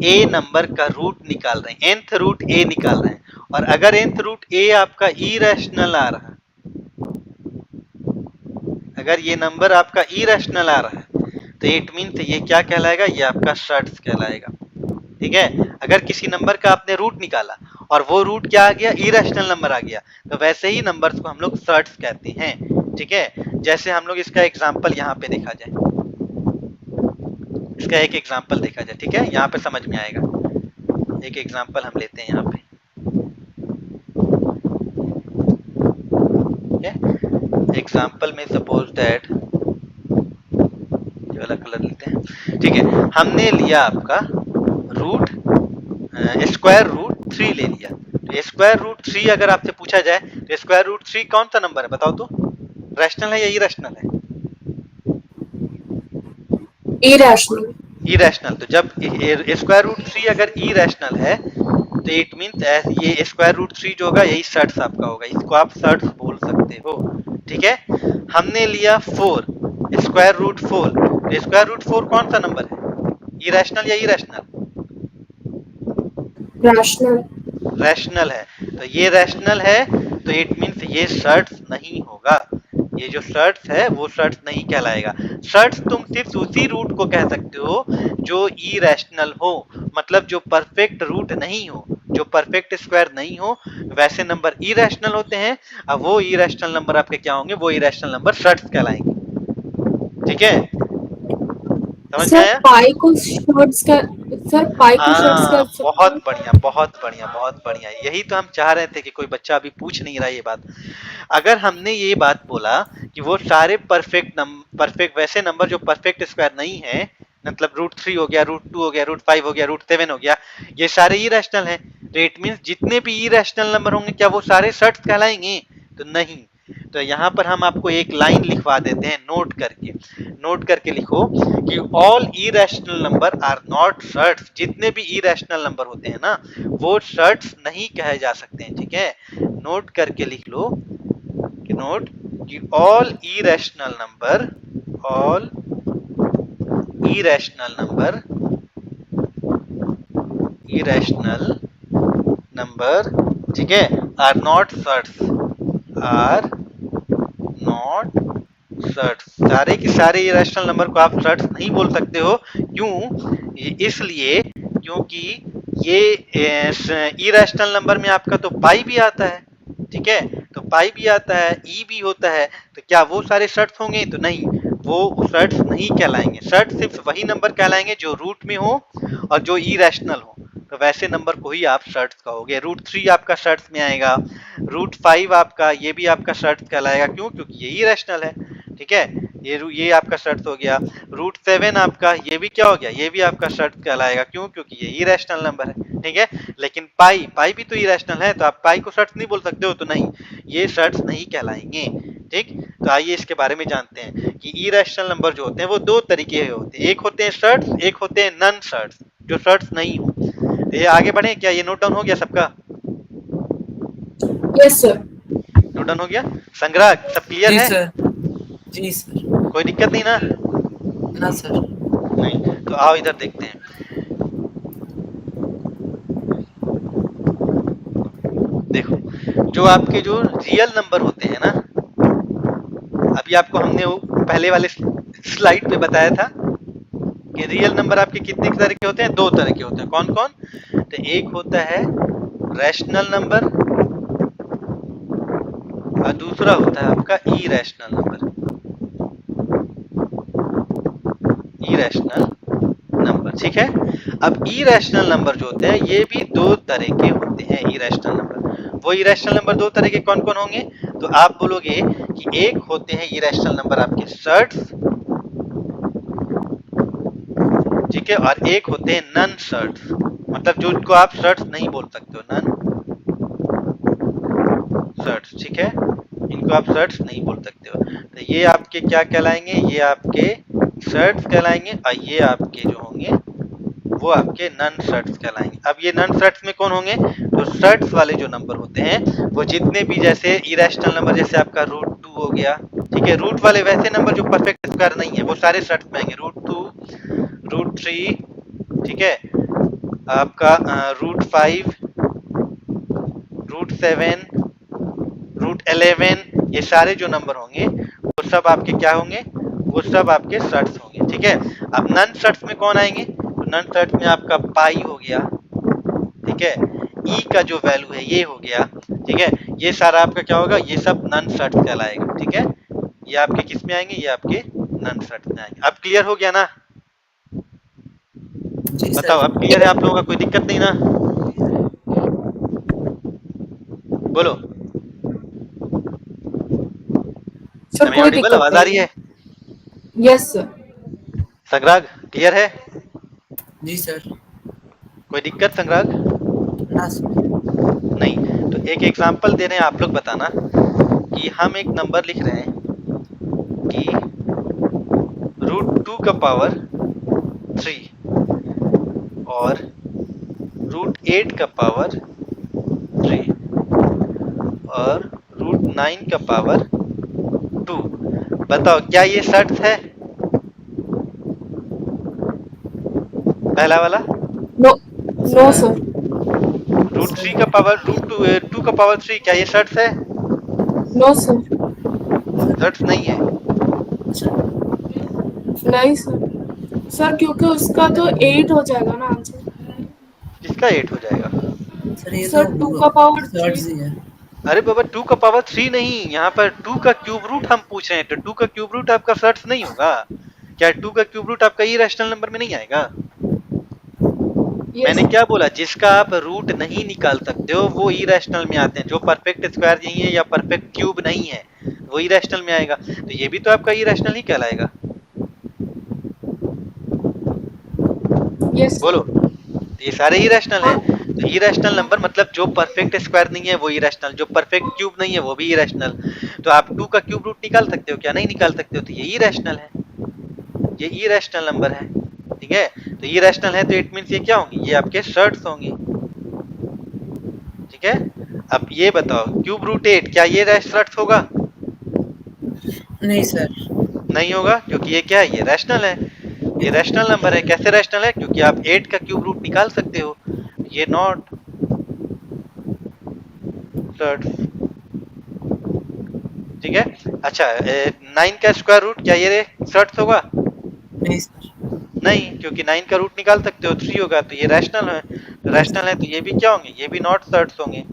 ए नंबर का रूट निकाल रहे हैं, nth रूट ए निकाल रहे हैं, और अगर nth रूट ए आपका इरेशनल आ रहा है, अगर ये नंबर आपका इरेशनल आ रहा है, तो इट मीन्स ये क्या कहलाएगा, ये आपका सर्ट्स कहलाएगा, ठीक है। अगर किसी नंबर का आपने रूट निकाला और वो रूट क्या आ गया, इरेशनल नंबर आ गया, तो वैसे ही नंबर्स को हम लोग सर्ट्स कहते हैं, ठीक है। जैसे हम लोग इसका एग्जांपल यहाँ पे देखा जाए, इसका एक एग्जांपल देखा जाए, ठीक है, यहाँ पे समझ में आएगा। एक एग्जांपल हम लेते हैं यहाँ पे, ठीक है। एग्जांपल में सपोज दैट, ये वाला कलर लेते हैं, ठीक है। हमने लिया आपका रूट स्क्वायर रूट 3 ले लिया। तो स्क्वायर रूट 3 अगर आपसे पूछा जाए तो स्क्वायर रूट 3 कौन सा नंबर है, बताओ तो, रैशनल है या इरेशनल है, irrational, इरेशनल। तो जब स्क्वायर रूट 3 अगर इरेशनल है, तो इट मीन्स ये स्क्वायर रूट 3 जो होगा यही सर्ट्स आपका होगा, इसको आप सर्ट्स बोल सकते हो, ठीक है। हमने लिया 4, स्क्वायर रूट 4। तो स्क्वायर रूट 4 कौन सा नंबर है, इरेशनल या इरेशनल, rational, रैशनल है। तो ये रैशनल है, तो इट मीन्स ये सर्ट्स नहीं होगा, ये जो सर्ट्स है वो सर्ट्स नहीं कहलाएगा। सर्ट्स तुम सिर्फ उसी रूट को कह सकते हो जो इरेशनल हो, मतलब जो परफेक्ट रूट नहीं हो, जो परफेक्ट स्क्वायर नहीं हो, वैसे नंबर इरेशनल होते हैं। अब वो इरेशनल नंबर आपके क्या होंगे, वो इरेशनल नंबर सर्ट्स कहलाएंगे, ठीक है, समझ में सर आया। पाई को शॉर्ट्स का, सर पाई को शॉर्ट्स हाँ, कर सकते बहुत हैं। बढ़िया, बहुत बढ़िया, बहुत बढ़िया। यही तो हम चाह रहे थे कि कोई बच्चा अभी पूछ नहीं रहा ये बात। अगर हमने ये बात बोला कि वो सारे परफेक्ट वैसे नंबर जो परफेक्ट स्क्वायर नहीं है, मतलब रूट 3 हो गया, रूट 2 हो गया, रूट 5 हो गया, रूट 7 हो गया, ये सारे ही रैशनल हैं, तो इट मीन्स जितने भी इरेशनल नंबर होंगे क्या वो सारे सर्ट्स कहलाएंगे? तो नहीं। तो यहाँ पर हम आपको एक लाइन लिखवा देते हैं नोट करके लिखो कि all irrational number are not surds. जितने भी इरेशनल नंबर होते हैं ना वो सर्ट्स नहीं कहे जा सकते हैं, ठीक है? नोट करके लिख लो कि नोट कि ऑल इरेशनल नंबर ठीक है, आर नॉट सर्ट्स। सारे के सारे इरेशनल नंबर को आप सर्ट्स नहीं बोल सकते हो। क्यों? इसलिए क्योंकि ये इरेशनल नंबर में आपका तो पाई भी आता है, ठीक है? तो पाई भी आता है, ई भी होता है, तो क्या वो सारे सर्ट्स होंगे? तो नहीं, वो सर्ट्स नहीं कहलाएंगे। सर्ट सिर्फ वही नंबर कहलाएंगे जो रूट में हो और जो इरेशनल हो। तो वैसे नंबर को ही आप सर्ट्स कहोगे। √3 आपका सर्ट्स में आएगा, √5 आपका ये भी आपका सर्ट्स कहलाएगा। क्यों? क्योंकि ये इरेशनल है, ठीक है? ये आपका सर्ट्स हो गया। √7 आपका ये भी क्या हो गया? ये भी आपका सर्ट्स कहलाएगा। क्यों? क्योंकि ये इरेशनल नंबर है, ठीक है? लेकिन पाई भी तो इरेशनल है, तो आप पाई को सर्ट्स नहीं बोल सकते हो। तो नहीं, ये सर्ट्स नहीं कहलाएंगे, ठीक? तो आइए इसके बारे में जानते हैं कि इरेशनल नंबर जो होते हैं वो दो तरीके के होते हैं। एक होते हैं सर्ट्स, एक होते हैं नन सर्ट्स, जो सर्ट्स नहीं हो। तो ये आगे बढ़े क्या? ये नोट डाउन हो गया सबका? Yes sir. नोट डाउन हो गया? संग्रह सब क्लियर जी है? सर। जी सर। कोई दिक्कत नहीं ना? ना सर। नहीं। तो आओ इधर देखते हैं। देखो, जो आपके जो रियल नंबर होते हैं ना, अभी आपको हमने वो पहले वाले स्लाइड पे बताया था कि रियल नंबर आपके कितने तरह के होते हैं? दो तरह के होते हैं। कौन कौन? तो एक होता है रैशनल नंबर और दूसरा होता है आपका इरेशनल नंबर, ठीक है? अब इरेशनल नंबर जो होते हैं ये भी दो तरह के होते हैं। इरेशनल नंबर, वो इरेशनल नंबर दो तरह के कौन कौन होंगे? तो आप बोलोगे कि एक होते हैं इरेशनल नंबर आपके सर्ट्स, ठीक है? और एक होते हैं नन सर्ट्स, मतलब जो इनको आप सर्ट्स नहीं बोल सकते हो, नन सर्ट्स, ठीक है? इनको आप सर्ट्स नहीं बोल सकते हो। तो ये आपके क्या कहलाएंगे? ये आपके सर्ट्स कहलाएंगे और ये आपके जो होंगे वो आपके नन सर्ट्स कहलाएंगे। अब ये नन सर्ट्स में कौन होंगे? तो सर्ट्स वाले जो नंबर होते हैं वो जितने भी, जैसे इरेशनल नंबर जैसे आपका √2 हो गया, ठीक है? रूट वाले वैसे नंबर जो परफेक्ट स्क्वायर नहीं है वो सारे सर्ट्स में आएंगे। √2, √3, ठीक है? आपका √5, √7, √11, ये सारे जो नंबर होंगे वो सब आपके क्या होंगे? वो सब आपके सर्ट्स होंगे, ठीक है? अब नन सर्ट्स में कौन आएंगे? तो नन सर्ट्स में आपका पाई हो गया, ठीक है? ई का जो वैल्यू है ये हो गया, ठीक है? ये सारा आपका क्या होगा? ये सब नन सर्ट्स कहलाएगा, ठीक है? ये आपके किस में आएंगे? ये आपके नन सर्ट्स में आएंगे। अब क्लियर हो गया ना? जी सर। बताओ, अब क्लियर है आप लोगों का? कोई दिक्कत नहीं ना? बोलो, सर मैं कोई ऑडिबल? दिक्कत आवाज आ रही नहीं है? है। Yes sir. संग्राग क्लियर है? जी सर। कोई दिक्कत संग्राग? ना सर। नहीं। तो एक एग्जांपल दे रहे हैं, आप लोग बताना कि हम एक नंबर लिख रहे हैं कि √2 का पावर 3 और √8 का पावर 3 और √9 का पावर 2। बताओ क्या ये सर्ट्स है? पहला वाला नो नो सर। √3 का पावर √2 का पावर 3, क्या ये सर्ट्स है? No sir. सर्ट्स नहीं है। नहीं सर। सर क्योंकि उसका तो 8 हो जाएगा ना आंसर। किसका 8 हो जाएगा? सर ये सर तो 2 का पावर सर्ट्स 3। ही है। अरे बाबा, 2 का पावर 3 नहीं, यहाँ पर 2 का क्यूब रूट हम पूछ रहे हैं। तो 2 का क्यूब रूट आपका सर्ट्स नहीं होगा क्या? 2 का क्यूब रूट आपका इरेशनल नंबर में नहीं आएगा? मैंने क्या बोला? जिसका आप रूट नहीं निकाल सकते हो वो इरेशनल में आते हैं। जो परफेक्ट स्क्वायर नहीं है या परफेक्ट क्यूब नहीं है वो इरेशनल में आएगा। तो ये भी तो आपका इरेशनल ही कहलाएगा। यस बोलो, ये सारे इरेशनल हाँ। हैं। तो इरेशनल नंबर मतलब जो परफेक्ट स्क्वायर नहीं है वो इरेशनल, जो परफेक्ट क्यूब नहीं है वो भी इरेशनल। तो आप 2 का क्यूब रूट निकाल सकते हो क्या? नहीं निकाल सकते हो, तो ये इरेशनल है, ये इरेशनल नंबर है। ठीक है, तो इरेशनल है तो इट मींस ये क्या होंगी? ये आपके शर्ट्स होंगी। ठीक है, अब ये बताओ क्यूब रूट 8 क्या ये शर्ट्स होगा? नहीं सर। नहीं होगा, क्योंकि ये क्या है? ये रैशनल है, ये रैशनल नंबर है। कैसे रैशनल है? क्योंकि आप 8 का क्यूब रूट निकाल सकते हो, ये नॉट शर्ट्स। ठीक है, अच्छा 9 का स्क्वायर रूट क्या ये शर्ट्स होगा? नहीं सर। नहीं, क्योंकि 9 का रूट निकाल सकते हो, 3 होगा, तो ये रैशनल है। तो रैशनल है तो ये भी क्या होंगे? ये भी नॉट शर्ट्स होंगे।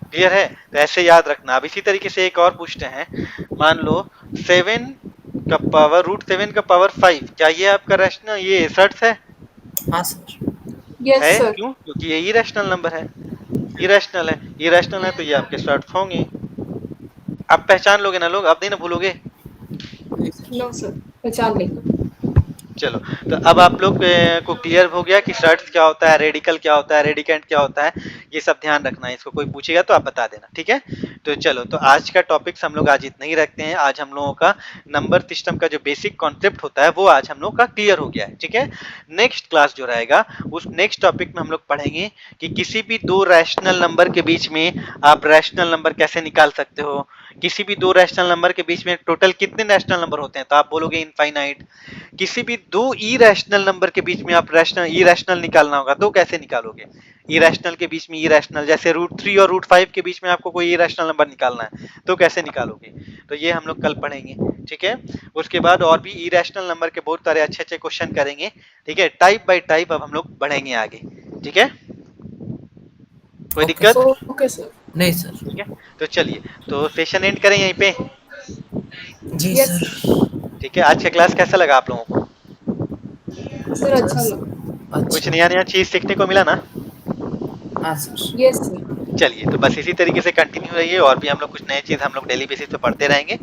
क्लियर है? तो ऐसे याद रखना। अब इसी तरीके से एक और पूछते हैं, मान लो 7 का पावर रूट 7 का पावर 5 क्या ये आपका रैशनल ये शर्ट्स है? हाँ सर। यस है सर। क्यों? क्योंकि ये इरेशनल नंबर है, इरेशनल है, इरेशनल है तो ये आपके शर्ट्स होंगे। आप पहचान लोगे ना लोग, अब नहीं ना भूलोगे? नहीं सर। नो सर, पहचान लेंगे। चलो, तो अब आप लोग को क्लियर हो गया कि शर्ट्स क्या होता है, रेडिकल क्या होता है, रेडिकेंट क्या होता है, ये सब ध्यान रखना है। इसको कोई पूछेगा तो आप बता देना, ठीक है? तो चलो, तो आज का टॉपिक्स हम लोग आज इतना ही रखते हैं। आज हम लोगों का नंबर सिस्टम का जो बेसिक कॉन्सेप्ट होता है वो आज हम लोग का क्लियर हो गया है, ठीक है? नेक्स्ट क्लास जो रहेगा उस नेक्स्ट टॉपिक में हम लोग पढ़ेंगे कि किसी भी दो रैशनल नंबर के बीच में आप रैशनल नंबर कैसे निकाल सकते हो। किसी भी दो रैशनल नंबर के बीच में टोटल कितने रैशनल नंबर होते हैं? तो आप बोलोगे इनफाइनाइट। किसी भी दो इरेशनल नंबर के बीच में आप रैशनल इरेशनल निकालना होगा तो कैसे निकालोगे? इरेशनल के बीच में इरेशनल, जैसे √3 और √5 के बीच में आपको कोई इरेशनल नंबर निकालना है तो कैसे निकालोगे? तो ये हम लोग कल पढ़ेंगे, ठीक है? उसके बाद और भी इरेशनल नंबर के बहुत सारे अच्छे अच्छे क्वेश्चन करेंगे, ठीक है? टाइप बाय टाइप अब हम लोग बढ़ेंगे आगे, ठीक है? कोई ओके दिक्कत? सर। Okay sir. नहीं सर। ठीक है, तो चलिए, तो सेशन एंड करें यहीं पे। जी यस सर। सर। ठीक है, आज का क्लास कैसा लगा आप लोगों को? सर अच्छा अच्छा सर। लगा। कुछ अच्छा। नया नया चीज सीखने को मिला ना? हाँ सर। Yes sir. चलिए, तो बस इसी तरीके से कंटिन्यू रहिए, और भी हम लोग कुछ नए चीज़ हम लोग डेली बेसिस पे पढ़ते रहेंगे।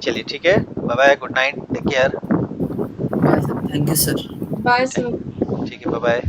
चलिए ठीक है, bye bye, good night, take care. Bye sir. Thank you sir. Bye sir. ठीक है, बाय बाय।